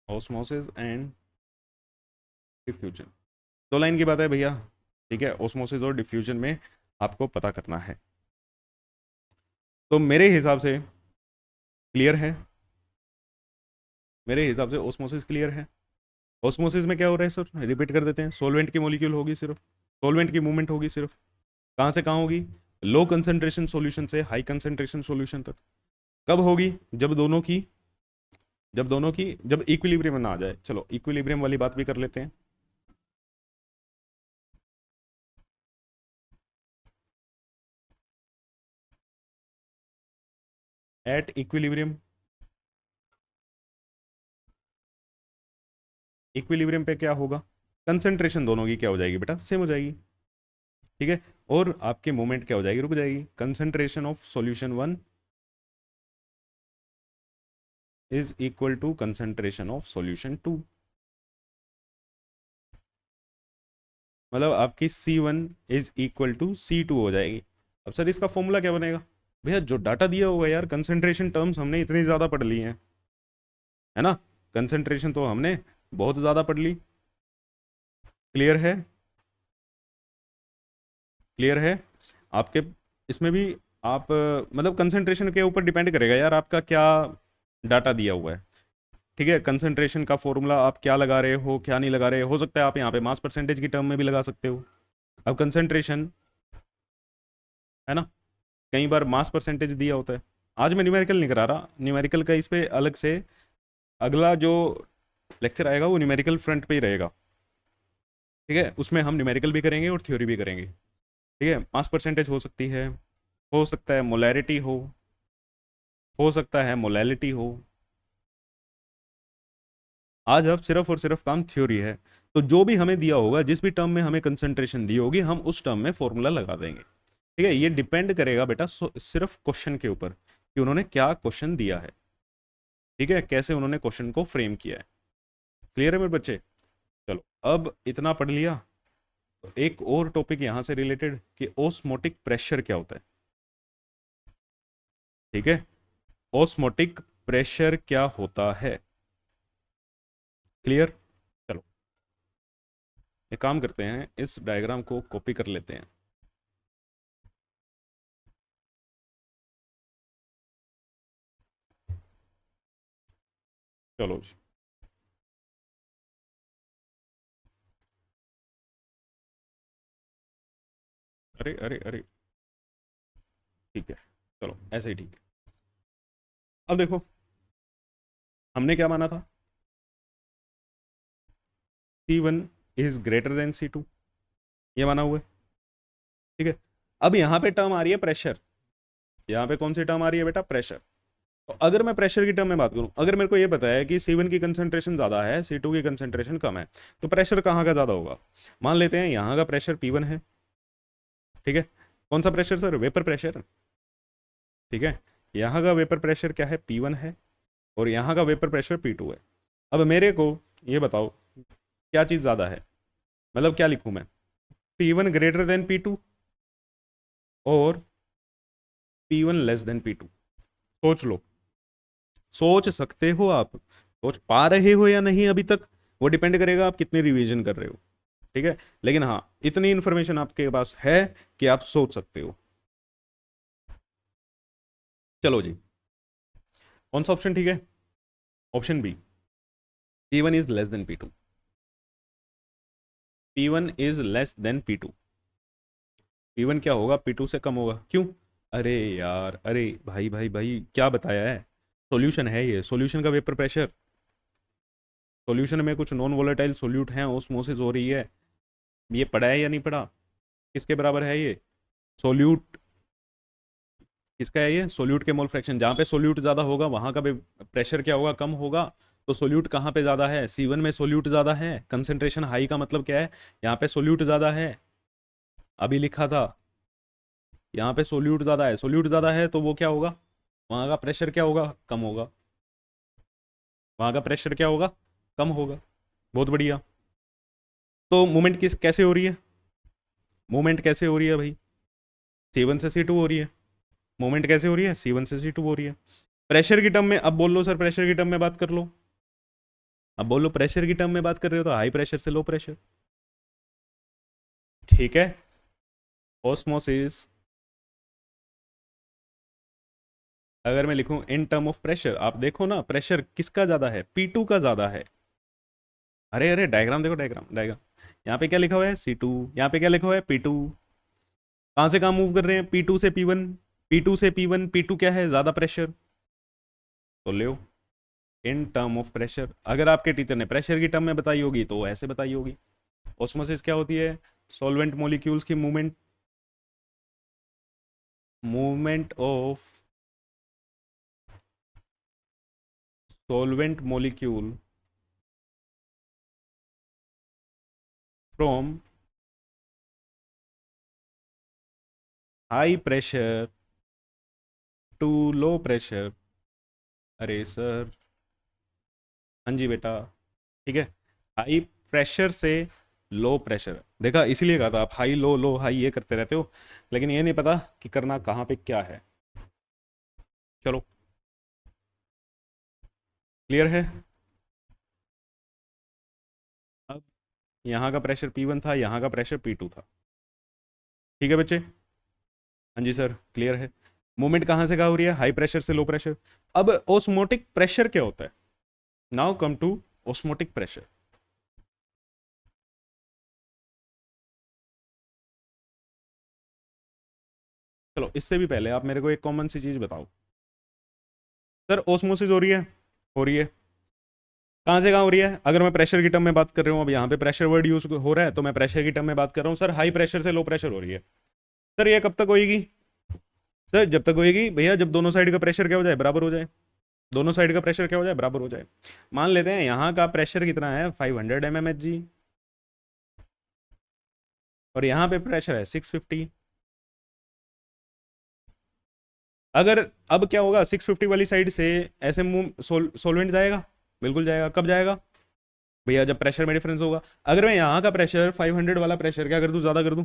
Speaker 1: Osmosis and diffusion, दो लाइन की बात है भैया। ठीक है, ऑस्मोसिस और डिफ्यूजन में आपको पता करना है। तो मेरे हिसाब से क्लियर है, मेरे हिसाब से ऑस्मोसिस क्लियर है। ऑस्मोसिस में क्या हो रहा है सर, रिपीट कर देते हैं, सोलवेंट की मॉलिक्यूल होगी, सिर्फ सोलवेंट की मूवमेंट होगी, सिर्फ कहाँ से कहाँ होगी? लो कंसंट्रेशन सॉल्यूशन से हाई कंसंट्रेशन सॉल्यूशन तक। कब होगी? जब इक्विलिब्रियम में ना आ जाए। चलो इक्विलिब्रियम वाली बात भी कर लेते हैं। एट इक्विलिब्रियम, इक्विलिब्रियम पे क्या होगा? कंसंट्रेशन दोनों की क्या हो जाएगी बेटा? सेम हो जाएगी। ठीक है, और आपकी मूवमेंट क्या हो जाएगी? रुक जाएगी। Concentration of solution 1 is equal to concentration of solution 2। मतलब आपकी C1 is equal to C2 हो जाएगी। अब सर इसका फॉर्मूला क्या बनेगा? भैया जो डाटा दिया होगा यार, कंसंट्रेशन टर्म्स हमने इतनी ज़्यादा पढ़ ली हैं, है ना, कंसंट्रेशन तो हमने बहुत ज़्यादा पढ़ ली। क्लियर है? क्लियर है आपके? इसमें भी आप मतलब कंसंट्रेशन के ऊपर डिपेंड करेगा यार आपका क्या डाटा दिया हुआ है। ठीक है, कंसंट्रेशन का फॉर्मूला आप क्या लगा रहे हो, क्या नहीं लगा रहे हो सकता है आप यहाँ पे मास परसेंटेज की टर्म में भी लगा सकते हो। अब कंसंट्रेशन, है ना, कई बार मास परसेंटेज दिया होता है। आज मैं न्यूमेरिकल नहीं करा रहा, न्यूमेरिकल का इस पे अलग से अगला जो लेक्चर आएगा वो न्यूमेरिकल फ्रंट पे ही रहेगा। ठीक है, उसमें हम न्यूमेरिकल भी करेंगे और थ्योरी भी करेंगे। ठीक है, मास परसेंटेज हो सकती है, हो सकता है मोलैरिटी हो सकता है मोलैलिटी हो। आज अब सिर्फ और सिर्फ काम थ्योरी है, तो जो भी हमें दिया होगा, जिस भी टर्म में हमें कंसंट्रेशन दी होगी, हम उस टर्म में फॉर्मूला लगा देंगे। ठीक है, ये डिपेंड करेगा बेटा सिर्फ क्वेश्चन के ऊपर कि उन्होंने क्या क्वेश्चन दिया है। ठीक है, कैसे उन्होंने क्वेश्चन को फ्रेम किया है। क्लियर है मेरे बच्चे? चलो अब इतना पढ़ लिया, तो एक और टॉपिक यहाँ से रिलेटेड कि ओस्मोटिक प्रेशर क्या होता है। ठीक है, ओस्मोटिक प्रेशर क्या होता है? क्लियर? चलो एक काम करते हैं, इस डायग्राम को कॉपी कर लेते हैं। चलो जी, अरे अरे अरे, ठीक है, चलो ऐसे ही ठीक है। अब देखो, हमने क्या माना था? C1 is greater then C2, ये माना हुआ है। ठीक है, अब यहाँ पे टर्म आ रही है प्रेशर। यहाँ पे कौन सी टर्म आ रही है बेटा? प्रेशर। तो अगर मैं प्रेशर की टर्म में बात करूं, अगर मेरे को ये पता है कि C1 की कंसंट्रेशन ज़्यादा है, C2 की कंसंट्रेशन कम है, तो प्रेशर कहाँ का ज़्यादा होगा? मान लेते हैं यहाँ का प्रेशर P1 है। ठीक है, कौन सा प्रेशर सर? Vapour pressure. ठीक है, यहाँ का वेपर प्रेशर क्या है? P1 है, और यहाँ का वेपर प्रेशर P2 है। अब मेरे को ये बताओ क्या चीज़ ज़्यादा है, मतलब क्या लिखूँ मैं? P1 ग्रेटर देन P2 और P1 लेस देन P2। सोच लो, सोच सकते हो आप, सोच पा रहे हो या नहीं अभी तक, वो डिपेंड करेगा आप कितनी रिवीजन कर रहे हो। ठीक है, लेकिन हाँ इतनी इंफॉर्मेशन आपके पास है कि आप सोच सकते हो। चलो जी, कौन सा ऑप्शन ठीक है? Option B, P1 is less than P2। P1 is less than P2। P1 क्या होगा? P2 से कम होगा। क्यों? अरे यार, अरे भाई भाई भाई, क्या बताया है? सॉल्यूशन है ये, सॉल्यूशन का वेपर प्रेशर। सॉल्यूशन में कुछ नॉन वोलेटाइल सोल्यूट हैं, ओस्मोसिस हो रही है। ये पढ़ा है या नहीं पढ़ा? किसके बराबर है ये? सोल्यूट किसका है ये? सोल्यूट के मोल फ्रैक्शन। जहाँ पे सोल्यूट ज़्यादा होगा वहाँ का भी प्रेशर क्या होगा? कम होगा। तो सोल्यूट कहाँ पे ज़्यादा है? C1 में सोल्यूट ज़्यादा है। कंसेंट्रेशन हाई का मतलब क्या है? यहाँ पे सोल्यूट ज़्यादा है। अभी लिखा था, यहाँ पे सोल्यूट ज़्यादा है। सोल्यूट ज़्यादा है तो वो क्या होगा? वहाँ का प्रेशर क्या होगा? कम होगा। वहाँ का प्रेशर क्या होगा? कम होगा। बहुत बढ़िया। तो मूवमेंट किस कैसे हो रही है? मूवमेंट कैसे हो रही है भाई? C1 से C2 हो रही है। मूवमेंट कैसे हो रही है? C1 से C2 हो रही है। प्रेशर की टर्म में अब बोल लो सर, प्रेशर की टर्म में बात कर लो। अब बोलो, प्रेशर की टर्म में बात कर रहे हो तो हाई प्रेशर से लो प्रेशर। ठीक है, ऑस्मोसिस। अगर मैं लिखूं इन टर्म ऑफ प्रेशर, आप देखो ना प्रेशर किसका ज्यादा है? P2 का ज्यादा है। अरे अरे, डायग्राम देखो, डायग्राम डायग्राम। यहाँ पे क्या लिखा हुआ है? C2। यहाँ पे क्या लिखा हुआ है? P2। कहाँ से कहाँ मूव कर रहे हैं? P2 से P1। P2 से P1। P2 क्या है? ज्यादा प्रेशर। तो ले, इन टर्म ऑफ प्रेशर। अगर आपके टीचर ने प्रेशर की टर्म में बताई होगी तो ऐसे बताई होगी। ऑस्मोसिस क्या होती है? सॉल्वेंट मॉलिक्यूल्स की movement, movement of solvent molecule from high pressure to low pressure। अरे सर, हाँ जी बेटा, ठीक है। हाई प्रेशर से लो प्रेशर, देखा इसीलिए कहा था आप हाई लो लो हाई ये करते रहते हो, लेकिन ये नहीं पता कि करना कहाँ पे क्या है। चलो, क्लियर है? अब यहाँ का प्रेशर P1 था, यहाँ का प्रेशर P2 था। ठीक है बच्चे? हाँ जी सर, क्लियर है। मूवमेंट कहाँ से कहाँ हो रही है? हाई प्रेशर से लो प्रेशर। अब ओस्मोटिक प्रेशर क्या होता है? Now come to osmotic pressure. चलो, इससे भी पहले आप मेरे को एक कॉमन सी चीज बताओ। सर ओस्मोसिस हो रही है? हो रही है। कहाँ से कहाँ हो रही है? अगर मैं प्रेशर की टर्म में बात कर रहा हूँ, अब यहाँ पे प्रेशर वर्ड यूज हो रहा है तो मैं प्रेशर की टर्म में बात कर रहा हूँ। सर हाई प्रेशर से लो प्रेशर हो रही है। सर ये कब तक होएगी? सर जब तक होएगी भैया जब दोनों साइड का प्रेशर क्या हो जाए? बराबर हो जाए। दोनों साइड का प्रेशर क्या हो जाए? बराबर हो जाए। मान लेते हैं यहाँ का प्रेशर कितना है? 500 mmHg, और यहाँ पे प्रेशर है 650। अगर अब क्या होगा? 650 वाली साइड से ऐसे मुंह सोलवेंट जाएगा? बिल्कुल जाएगा। कब जाएगा भैया? जब प्रेशर में डिफरेंस होगा। अगर मैं यहाँ का प्रेशर 500 वाला प्रेशर क्या कर दूँ? ज़्यादा कर दूँ?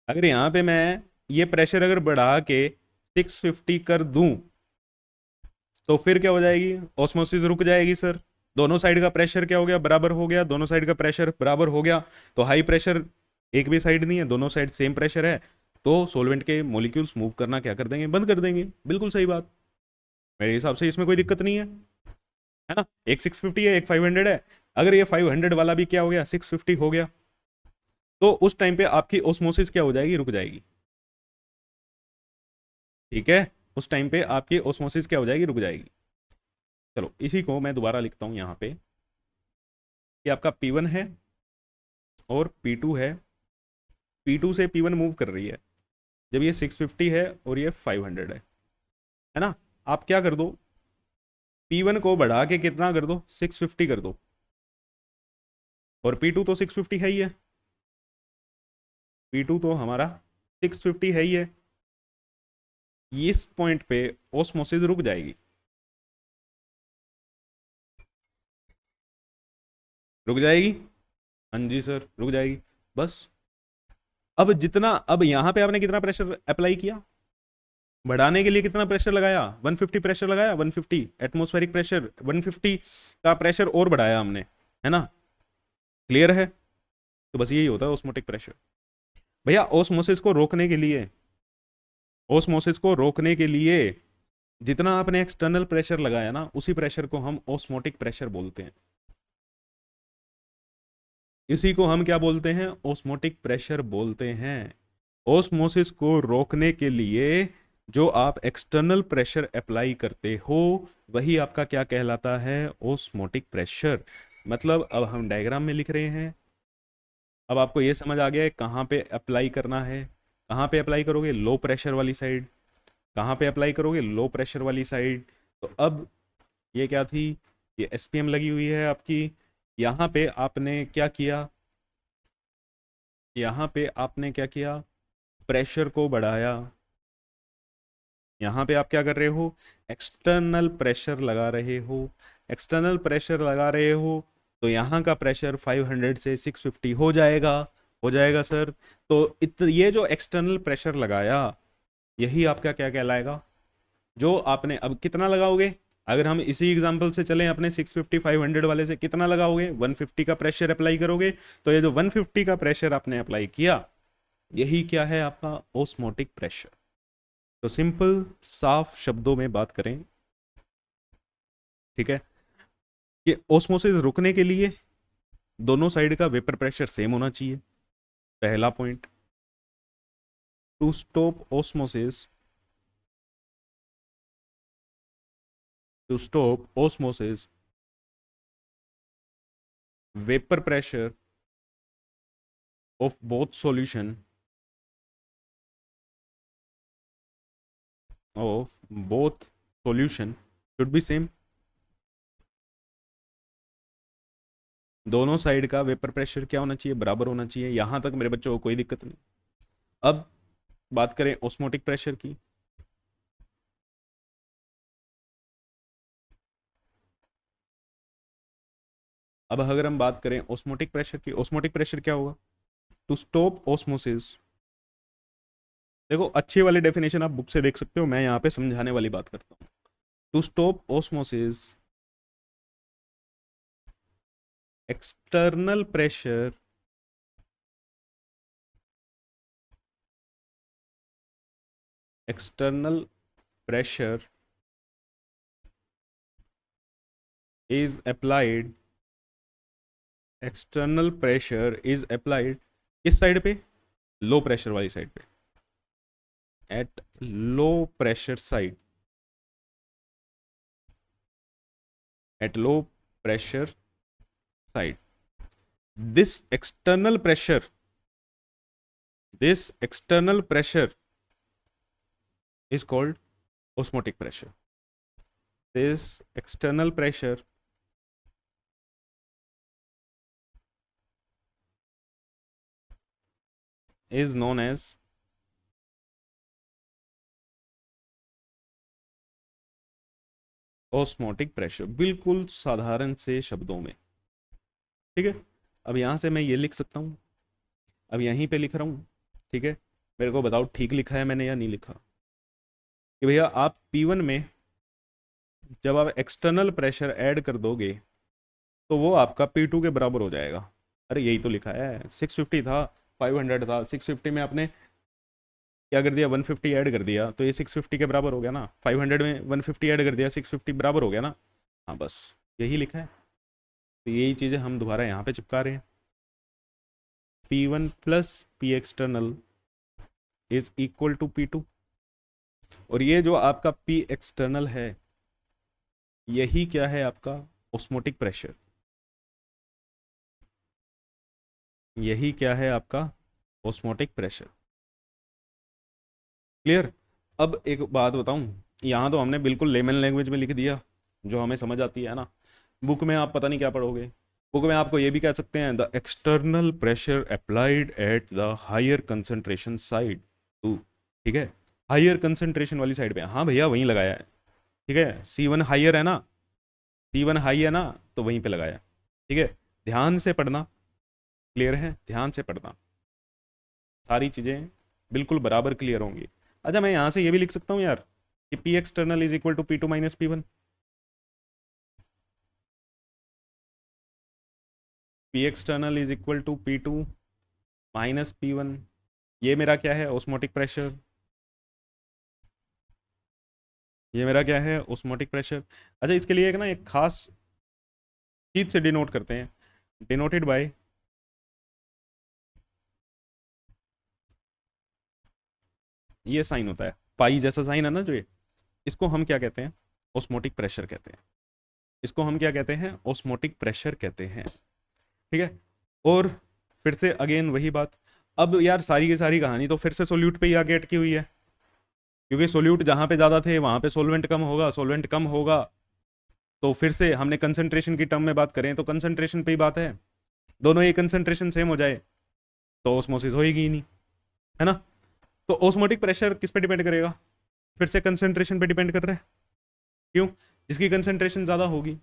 Speaker 1: अगर यहाँ पे मैं ये प्रेशर अगर बढ़ा के 650 कर दूँ तो फिर क्या हो जाएगी? ऑस्मोसिस रुक जाएगी सर। दोनों साइड का प्रेशर क्या हो गया? बराबर हो गया। दोनों साइड का प्रेशर बराबर हो गया तो हाई प्रेशर एक भी साइड नहीं है, दोनों साइड सेम प्रेशर है, तो सोलवेंट के मॉलिक्यूल्स मूव करना क्या कर देंगे? बंद कर देंगे। बिल्कुल सही बात। मेरे हिसाब से इसमें कोई दिक्कत नहीं है ना? एक 650 है, एक 500 है। अगर ये 500 वाला भी क्या हो गया? 650 हो गया, तो उस टाइम पे आपकी ओस्मोसिस क्या हो जाएगी? रुक जाएगी। ठीक है, उस टाइम पे आपकी ओस्मोसिस क्या हो जाएगी? रुक जाएगी। चलो, इसी को मैं दोबारा लिखता हूं यहाँ पे कि आपका P1 है और P2 है। P2 से P1 मूव कर रही है जब ये 650 है और ये 500 है ना? आप क्या कर दो? P1 को बढ़ा के कितना कर दो? 650 कर दो। और P2 तो 650 है ही है। P2 तो हमारा 650 है ही है। इस पॉइंट पे ओस्मोसिस रुक जाएगी। रुक जाएगी। हाँ जी सर, रुक जाएगी। बस। अब जितना, अब यहाँ पे आपने कितना प्रेशर अप्लाई किया? बढ़ाने के लिए कितना प्रेशर लगाया, 150 प्रेशर लगाया, 150 एटमॉस्फेरिक प्रेशर, 150 का प्रेशर और बढ़ाया हमने, है ना, क्लियर है। तो बस यही होता है ऑस्मोटिक प्रेशर। भैया ऑस्मोसिस को रोकने के लिए, ऑस्मोसिस को रोकने के लिए जितना आपने एक्सटर्नल प्रेशर लगाया ना, उसी प्रेशर को हम ऑस्मोटिक प्रेशर बोलते हैं। इसी को हम क्या बोलते हैं, ऑस्मोटिक प्रेशर बोलते हैं। ऑस्मोसिस को रोकने के लिए जो आप एक्सटर्नल प्रेशर अप्लाई करते हो, वही आपका क्या कहलाता है, ऑस्मोटिक प्रेशर। मतलब अब हम डायग्राम में लिख रहे हैं, अब आपको ये समझ आ गया है कहाँ पे अप्लाई करना है। कहाँ पे अप्लाई करोगे, लो प्रेशर वाली साइड। कहाँ पे अप्लाई करोगे, लो प्रेशर वाली साइड। तो अब ये क्या थी, ये एसपीएम लगी हुई है आपकी। यहाँ पे आपने क्या किया, यहाँ पे आपने क्या किया, प्रेशर को बढ़ाया। यहाँ पे आप क्या कर रहे हो, एक्सटर्नल प्रेशर लगा रहे हो। एक्सटर्नल प्रेशर लगा रहे हो तो यहाँ का प्रेशर 500 से 650 हो जाएगा। हो जाएगा सर। तो ये जो एक्सटर्नल प्रेशर लगाया, यही आपका क्या कहलाएगा, जो आपने अब कितना लगाओगे, अगर हम इसी एग्जांपल से चलें अपने 650 500 वाले से, कितना लगाओगे, 150 का प्रेशर अप्लाई करोगे। तो ये जो 150 का प्रेशर आपने अप्लाई किया, यही क्या है आपका ऑस्मोटिक प्रेशर। तो सिंपल साफ शब्दों में बात करें, ठीक है, कि ऑस्मोसिस रुकने के लिए दोनों साइड का वेपर प्रेशर सेम होना चाहिए, पहला point. To stop osmosis, to stop osmosis vapor pressure of both solution should be same। दोनों साइड का वेपर प्रेशर क्या होना चाहिए, बराबर होना चाहिए। यहां तक मेरे बच्चों को कोई दिक्कत नहीं। अब बात करें ऑस्मोटिक प्रेशर की। अब अगर हम बात करें ऑस्मोटिक प्रेशर की, ऑस्मोटिक प्रेशर क्या होगा, टू स्टॉप ऑस्मोसिस। देखो अच्छी वाली डेफिनेशन आप बुक से देख सकते हो, मैं यहाँ पे समझाने वाली बात करता हूँ। To stop osmosis, external pressure is applied, external pressure is applied किस साइड पे, लो प्रेशर वाली साइड पे, at low pressure side, at low pressure side. This external pressure, is called osmotic pressure। this external pressure is known as osmotic pressure। बिल्कुल साधारण से शब्दों में, ठीक है। अब यहां से मैं ये लिख सकता हूं, अब यहीं पे लिख रहा हूं, ठीक है। मेरे को बताओ ठीक लिखा है मैंने या नहीं लिखा, कि भैया आप P1 में जब आप एक्सटर्नल प्रेशर ऐड कर दोगे तो वो आपका P2 के बराबर हो जाएगा। अरे यही तो लिखा है, 650 था, 500 था, 650 में आपने क्या कर दिया, 150 ऐड कर दिया, तो ये 650 के बराबर हो गया ना। 500 में 150 ऐड कर दिया, 650 बराबर हो गया ना। हाँ बस यही लिखा है। तो यही चीज़ें हम दोबारा यहाँ पे चिपका रहे हैं। P1 plus P external is equal to P2। और ये जो आपका P एक्सटर्नल है, यही क्या है आपका ऑस्मोटिक प्रेशर। यही क्या है आपका ऑस्मोटिक प्रेशर। क्लियर। अब एक बात बताऊं, यहाँ तो हमने बिल्कुल लेमन लैंग्वेज में लिख दिया, जो हमें समझ आती है ना। बुक में आप पता नहीं क्या पढ़ोगे, बुक में आपको ये भी कह सकते हैं the external pressure applied at the higher concentration side to, ठीक है, हायर कंसंट्रेशन वाली साइड पे। हाँ भैया वहीं लगाया है, ठीक है, C1 हायर है ना, C1 हाई है ना, तो वहीं पे लगाया, ठीक है। ध्यान से पढ़ना, क्लियर है, ध्यान से पढ़ना, सारी चीज़ें बिल्कुल बराबर क्लियर होंगी। अच्छा मैं यहाँ से ये भी लिख सकता हूँ यार कि P external is equal to P2 minus P1। P external is equal to P2 minus P1। ये मेरा क्या है, ऑस्मोटिक प्रेशर। ये मेरा क्या है, ऑस्मोटिक प्रेशर। अच्छा इसके लिए एक ना एक खास चीज से डिनोट करते हैं, डिनोटेड बाय ये साइन होता है, पाई जैसा साइन है ना जो ये, इसको हम क्या कहते हैं, ऑस्मोटिक प्रेशर कहते हैं। इसको हम क्या कहते हैं, ऑस्मोटिक प्रेशर कहते हैं। ठीक है। और फिर से अगेन वही बात, अब यार सारी की सारी कहानी तो फिर से सोल्यूट पे ही आके अटकी हुई है, क्योंकि सोल्यूट जहां पे ज़्यादा थे वहां पे सोलवेंट कम होगा, सोलवेंट कम होगा तो फिर से हमने कंसंट्रेशन की टर्म में बात करें तो कंसंट्रेशन पे ही बात है, दोनों ये कंसंट्रेशन सेम हो जाए तो ऑस्मोसिस होएगी ही नहीं, है ना। तो ऑस्मोटिक प्रेशर किस पे डिपेंड करेगा, फिर से कंसंट्रेशन पे डिपेंड कर रहा है। क्यों, जिसकी कंसंट्रेशन ज़्यादा होगी,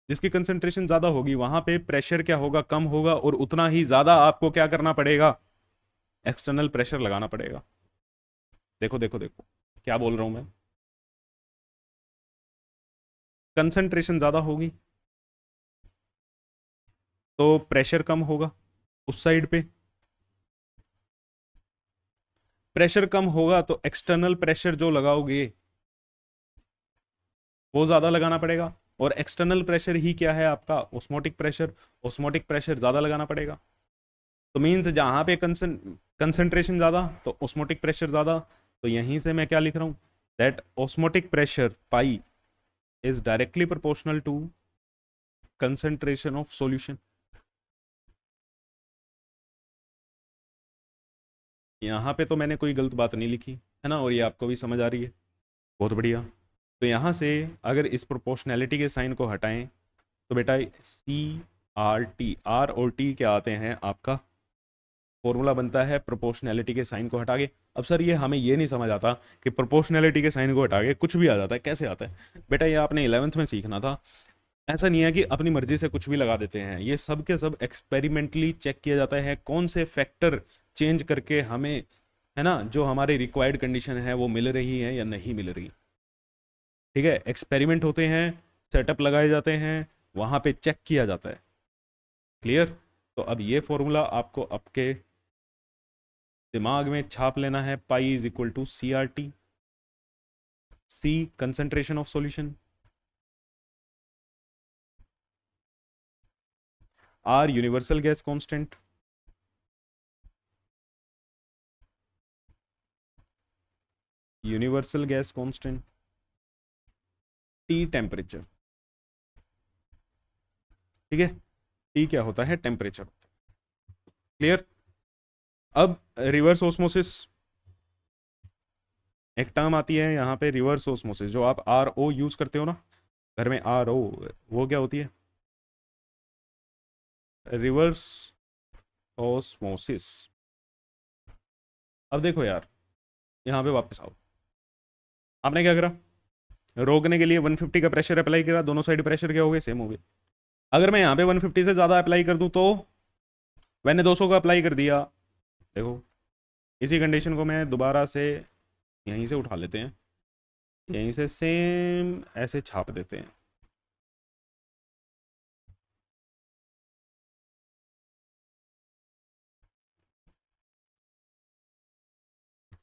Speaker 1: जिसकी कंसंट्रेशन ज़्यादा होगी वहां पे प्रेशर क्या होगा, कम होगा, और उतना ही ज़्यादा आपको क्या करना पड़ेगा, एक्सटर्नल प्रेशर लगाना पड़ेगा। देखो देखो देखो क्या बोल रहा हूं मैं, कंसंट्रेशन ज़्यादा होगी तो प्रेशर कम होगा उस साइड पे, प्रेशर कम होगा तो एक्सटर्नल प्रेशर जो लगाओगे वो ज़्यादा लगाना पड़ेगा, और एक्सटर्नल प्रेशर ही क्या है आपका, ऑस्मोटिक प्रेशर। ऑस्मोटिक प्रेशर ज़्यादा लगाना पड़ेगा, तो मीन्स जहाँ पे कंसंट्रेशन ज़्यादा तो ऑस्मोटिक प्रेशर ज़्यादा। तो यहीं से मैं क्या लिख रहा हूँ, that osmotic pressure pi is directly proportional to concentration of solution. यहाँ पे तो मैंने कोई गलत बात नहीं लिखी है ना, और ये आपको भी समझ आ रही है, बहुत बढ़िया। तो यहाँ से अगर इस प्रोपोर्शनैलिटी के साइन को हटाएं तो बेटा CRT, R और T क्या आते हैं, आपका फॉर्मूला बनता है प्रोपोर्शनैलिटी के साइन को हटा के। अब सर ये हमें ये नहीं समझ आता कि प्रोपोर्शनैलिटी के साइन को हटा के कुछ भी आ जाता है, कैसे आता है बेटा, ये आपने 11th में सीखना था। ऐसा नहीं है कि अपनी मर्जी से कुछ भी लगा देते हैं, ये सब के सब एक्सपेरिमेंटली चेक किया जाता है कौन से फैक्टर चेंज करके हमें, है ना, जो हमारी रिक्वायर्ड कंडीशन है वो मिल रही है या नहीं मिल रही। ठीक है, एक्सपेरिमेंट होते हैं, सेटअप लगाए जाते हैं, वहां पे चेक किया जाता है। क्लियर। तो अब ये फॉर्मूला आपको आपके दिमाग में छाप लेना है, pi is equal to CRT। C concentration of solution, R universal gas constant, universal gas constant, T temperature. ठीक है, T क्या होता है, टेम्परेचर। क्लियर। अब रिवर्स ऑस्मोसिस, एक टर्म आती है यहाँ पे रिवर्स ऑस्मोसिस, जो आप RO यूज करते हो ना घर में, RO, वो क्या होती है, रिवर्स ऑस्मोसिस। अब देखो यार, यहाँ पे वापस आओ, आपने क्या करा, रोकने के लिए 150 का प्रेशर अप्लाई करा, दोनों साइड प्रेशर क्या हो गए, सेम हो गए। अगर मैं यहाँ पे 150 से ज़्यादा अप्लाई कर दूँ तो, मैंने 200 का अप्लाई कर दिया, देखो इसी कंडीशन को मैं दोबारा से यहीं से उठा लेते हैं, यहीं से सेम ऐसे छाप देते हैं।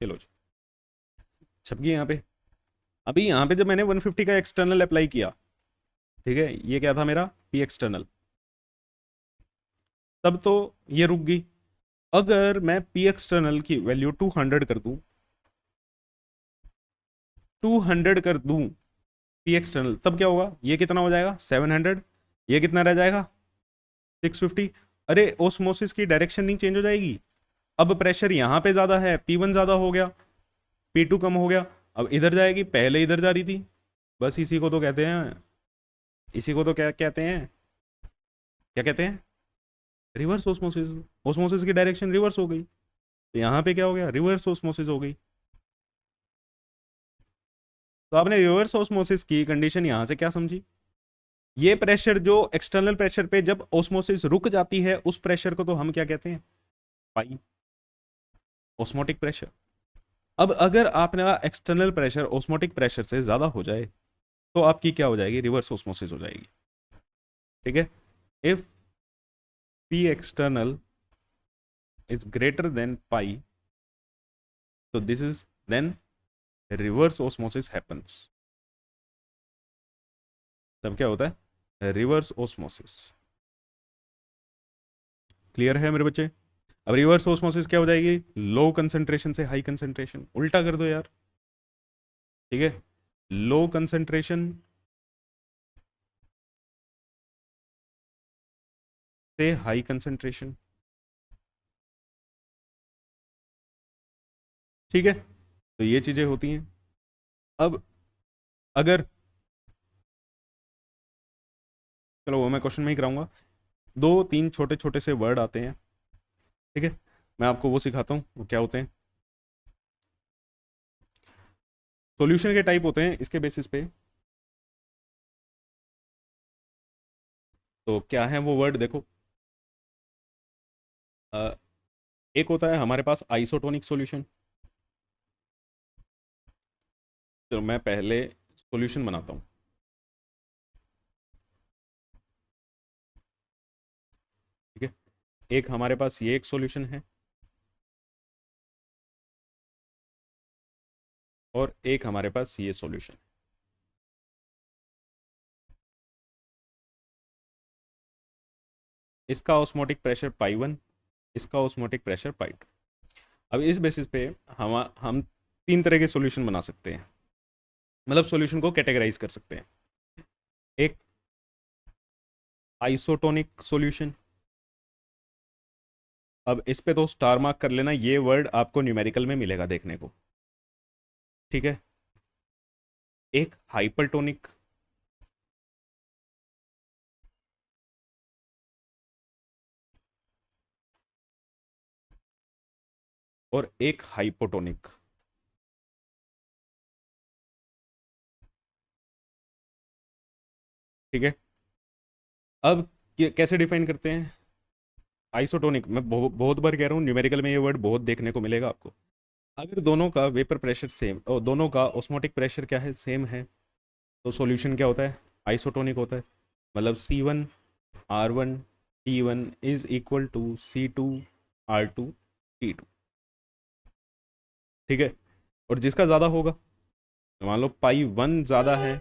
Speaker 1: चलो जी, छप गई यहाँ पे। अभी यहाँ पे जब मैंने 150 का एक्सटर्नल अप्लाई किया, ठीक है, ये क्या था मेरा पी एक्सटर्नल, तब तो ये रुक गई। अगर मैं पी एक्सटर्नल की वैल्यू 200 कर दूं, 200 कर दूं पी एक्सटर्नल, तब क्या होगा, ये कितना हो जाएगा 700, ये कितना रह जाएगा 650। अरे ओस्मोसिस की डायरेक्शन नहीं चेंज हो जाएगी, अब प्रेशर यहाँ पे ज़्यादा है, P1 ज़्यादा हो गया, P2 कम हो गया, अब इधर जाएगी, पहले इधर जा रही थी। बस इसी को तो कहते हैं, इसी को तो क्या कहते हैं, क्या कहते हैं, रिवर्स ओस्मोसिस। ओस्मोसिस की डायरेक्शन रिवर्स हो गई, तो यहाँ पे क्या हो गया, रिवर्स ओस्मोसिस हो गई। तो आपने रिवर्स ओस्मोसिस की कंडीशन यहाँ से क्या समझी, ये प्रेशर जो एक्सटर्नल प्रेशर पे जब ओस्मोसिस रुक जाती है, उस प्रेशर को तो हम क्या कहते हैं, पाई, ओस्मोटिक प्रेशर। अब अगर आपने एक्सटर्नल प्रेशर ऑस्मोटिक प्रेशर से ज़्यादा हो जाए तो आपकी क्या हो जाएगी, रिवर्स ऑस्मोसिस हो जाएगी। ठीक है, if P external is greater than pi, तो this is then reverse osmosis happens. तब क्या होता है, रिवर्स ऑस्मोसिस। क्लियर है मेरे बच्चे? अब रिवर्स ऑस्मोसिस क्या हो जाएगी, लो कंसंट्रेशन से हाई कंसंट्रेशन, उल्टा कर दो यार। ठीक है, लो कंसंट्रेशन से हाई कंसंट्रेशन। ठीक है, तो ये चीजें होती हैं। अब अगर, चलो वो मैं क्वेश्चन में ही कराऊंगा, दो तीन छोटे छोटे से वर्ड आते हैं। ठीक है, मैं आपको वो सिखाता हूँ वो क्या होते हैं। सॉल्यूशन के टाइप होते हैं इसके बेसिस पे। तो क्या है वो वर्ड, देखो। अ, एक होता है हमारे पास आइसोटोनिक सॉल्यूशन। तो मैं पहले सॉल्यूशन बनाता हूँ। ठीक है, एक हमारे पास ये एक सॉल्यूशन है, और एक हमारे पास ये सॉल्यूशन। इसका ऑस्मोटिक प्रेशर पाई 1, इसका ऑस्मोटिक प्रेशर पाई 2। अब इस बेसिस पे हम तीन तरह के सॉल्यूशन बना सकते हैं, मतलब सॉल्यूशन को कैटेगराइज कर सकते हैं। एक आइसोटोनिक सॉल्यूशन। अब इस पे तो स्टार मार्क कर लेना, ये वर्ड आपको न्यूमेरिकल में मिलेगा देखने को। ठीक है, एक हाइपरटोनिक, और एक हाइपोटोनिक। ठीक है, अब कैसे डिफाइन करते हैं आइसोटोनिक? मैं बहुत बार कह रहा हूँ, न्यूमेरिकल में ये वर्ड बहुत देखने को मिलेगा आपको। अगर दोनों का वेपर प्रेशर सेम और दोनों का ऑस्मोटिक प्रेशर क्या है, सेम है, तो सॉल्यूशन क्या होता है, आइसोटोनिक होता है। मतलब C1R1T1 is equal to C2R2T2। ठीक है, और जिसका ज़्यादा होगा, मान लो पाई 1 ज़्यादा है,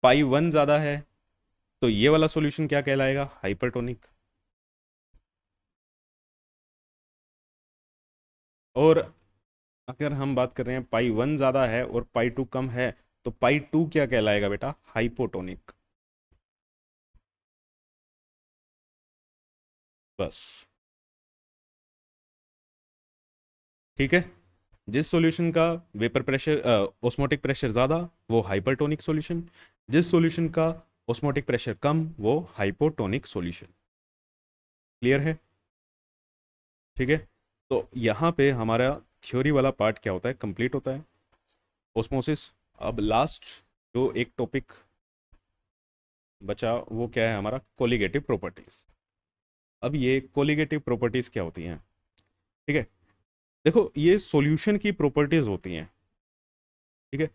Speaker 1: पाई 1 ज़्यादा है, तो ये वाला सॉल्यूशन क्या कहलाएगा, हाइपरटोनिक। और अगर हम बात कर रहे हैं पाई 1 ज़्यादा है और पाई 2 कम है, तो पाई 2 क्या कहलाएगा बेटा, हाइपोटोनिक। बस। ठीक है, जिस सॉल्यूशन का वेपर प्रेशर ऑस्मोटिक प्रेशर ज़्यादा, वो हाइपरटोनिक सॉल्यूशन। जिस सॉल्यूशन का ऑस्मोटिक प्रेशर कम, वो हाइपोटोनिक सॉल्यूशन। क्लियर है? ठीक है, तो यहाँ पे हमारा थ्योरी वाला पार्ट क्या होता है, कंप्लीट होता है, ऑस्मोसिस। अब लास्ट जो एक टॉपिक बचा वो क्या है हमारा, कोलिगेटिव प्रॉपर्टीज। अब ये कोलिगेटिव प्रॉपर्टीज क्या होती हैं? ठीक है, देखो ये सॉल्यूशन की प्रॉपर्टीज होती हैं। ठीक है,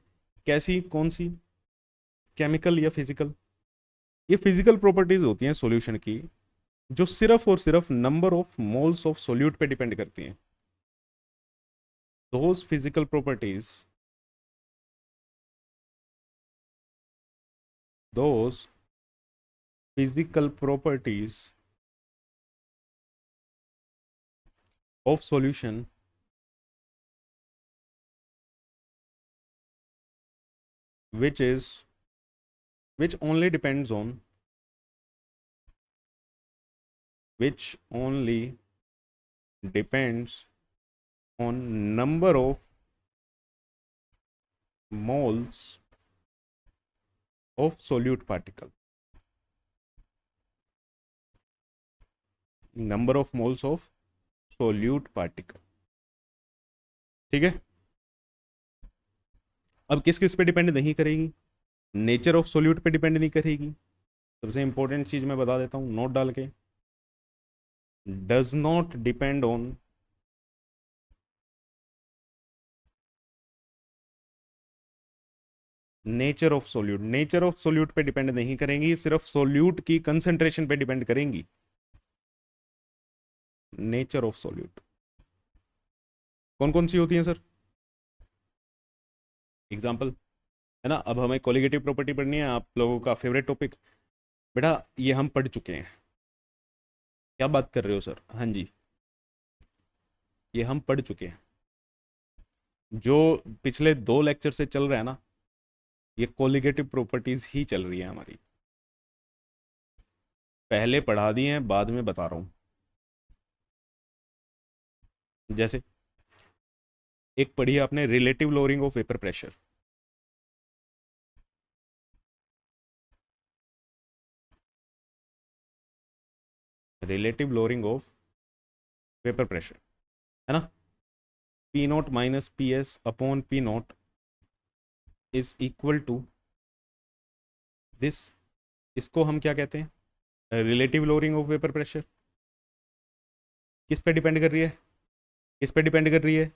Speaker 1: कैसी, कौन सी, केमिकल या फिजिकल? ये फिजिकल प्रॉपर्टीज होती हैं सॉल्यूशन की, जो सिर्फ और सिर्फ number of moles of solute पे डिपेंड करती हैं। Those physical properties, those physical properties of solution which is which only depends on, which only depends on number of moles of solute particle, number of moles of solute particle। ठीक है, अब किस किस पे depend नहीं करेगी, nature of solute पे depend नहीं करेगी। सबसे इंपॉर्टेंट चीज मैं बता देता हूँ नोट डाल के, does not depend on nature of solute, nature of solute पे डिपेंड नहीं करेंगी, सिर्फ सोल्यूट की कंसंट्रेशन पे डिपेंड करेंगी। नेचर ऑफ सोल्यूट कौन कौन सी होती हैं सर? एग्जाम्पल है ना। अब हमें कोलिगेटिव प्रॉपर्टी पढ़नी है, आप लोगों का फेवरेट टॉपिक। बेटा ये हम पढ़ चुके हैं। क्या बात कर रहे हो सर? हाँ जी, ये हम पढ़ चुके हैं। जो पिछले 2 लेक्चर से चल रहा है ना, ये कोलिगेटिव प्रॉपर्टीज ही चल रही है हमारी। पहले पढ़ा दिए हैं, बाद में बता रहा हूँ। जैसे एक पढ़ी आपने relative lowering of vapour pressure. Relative lowering of vapour pressure है ना। P naught minus P S upon P naught is equal to this. इसको हम क्या कहते हैं? Relative lowering of vapour pressure. किस पे डिपेंड कर रही है? किस पे डिपेंड कर रही है?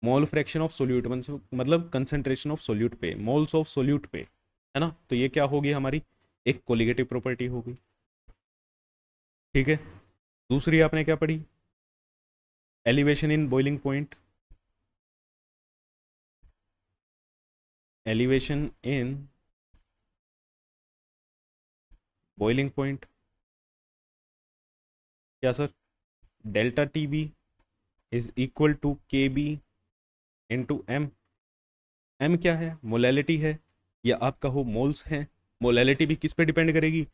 Speaker 1: मोल फ्रैक्शन ऑफ सोल्यूट, मतलब कंसंट्रेशन ऑफ सोल्यूट पे, मोल्स ऑफ सोल्यूट पे, है ना। तो ये क्या होगी हमारी? एक कोलिगेटिव प्रॉपर्टी होगी। ठीक है। दूसरी आपने क्या पढ़ी? Elevation in boiling point. Elevation in boiling point क्या sir? Delta T B is equal to K B into M. M क्या है? मोलैलिटी है, या आप कहो मोल्स हैं। मोलैलिटी भी किस पे डिपेंड करेगी?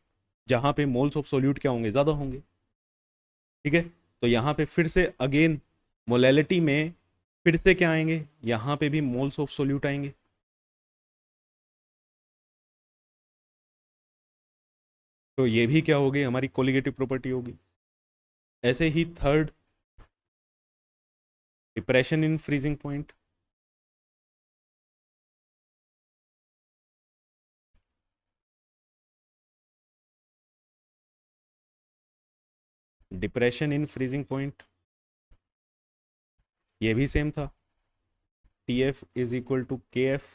Speaker 1: जहाँ पे मोल्स ऑफ सोल्यूट क्या होंगे? ज़्यादा होंगे। ठीक है। तो यहाँ पे फिर से अगेन मोलैलिटी में फिर से क्या आएंगे? यहाँ पे भी मोल्स ऑफ सोल्यूट आएंगे। तो ये भी क्या होगी? हमारी कोलिगेटिव प्रॉपर्टी होगी। ऐसे ही third, depression in freezing point. Depression in freezing point ये भी सेम था। T F is equal to K F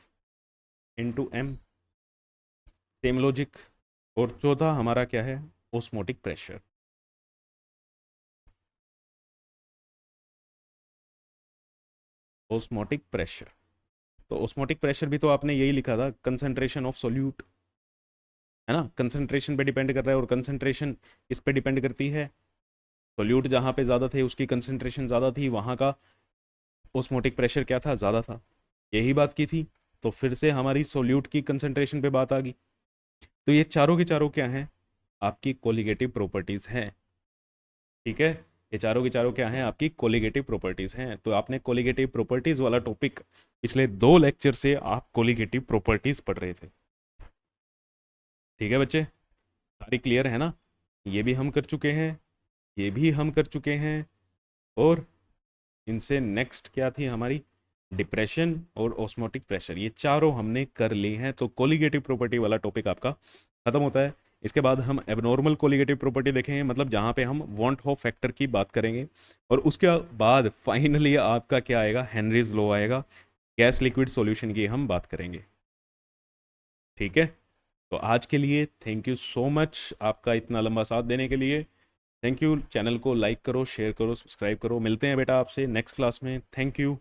Speaker 1: into M. Same logic. और चौथा हमारा क्या है? Osmotic pressure. ओस्मोटिक प्रेशर, तो ओस्मोटिक प्रेशर भी तो आपने यही लिखा था, कंसंट्रेशन ऑफ सोल्यूट, है ना। कंसंट्रेशन पे डिपेंड कर रहा है, और कंसंट्रेशन किस पे डिपेंड करती है? सोल्यूट जहाँ पे ज़्यादा थे उसकी कंसंट्रेशन ज़्यादा थी, वहाँ का ओस्मोटिक प्रेशर क्या था? ज़्यादा था। यही बात की थी। तो फिर से हमारी सोल्यूट की कंसंट्रेशन पे बात आ गई। तो ये चारों के चारों क्या हैं? आपकी कोलिगेटिव प्रॉपर्टीज़ हैं। ठीक है। ये चारों के चारों क्या हैं? आपकी कोलिगेटिव प्रॉपर्टीज़ हैं। तो आपने कोलिगेटिव प्रॉपर्टीज़ वाला टॉपिक पिछले 2 लेक्चर से आप कोलिगेटिव प्रॉपर्टीज़ पढ़ रहे थे। ठीक है बच्चे, सारी क्लियर है ना? ये भी हम कर चुके हैं, ये भी हम कर चुके हैं, और इनसे नेक्स्ट क्या थी हमारी? डिप्रेशन और ऑस्मोटिक प्रेशर। ये चारों हमने कर ली हैं। तो कोलिगेटिव प्रॉपर्टी वाला टॉपिक आपका खत्म होता है। इसके बाद हम एबनॉर्मल कोलिगेटिव प्रॉपर्टी देखेंगे, मतलब जहाँ पे हम वॉन्ट हॉफ फैक्टर की बात करेंगे। और उसके बाद फाइनली आपका क्या आएगा? हेनरीज लॉ आएगा। गैस लिक्विड सॉल्यूशन की हम बात करेंगे। ठीक है। तो आज के लिए थैंक यू सो मच, आपका इतना लंबा साथ देने के लिए। Thank you. चैनल को लाइक करो, शेयर करो, सब्सक्राइब करो। मिलते हैं बेटा आपसे नेक्स्ट क्लास में। Thank you.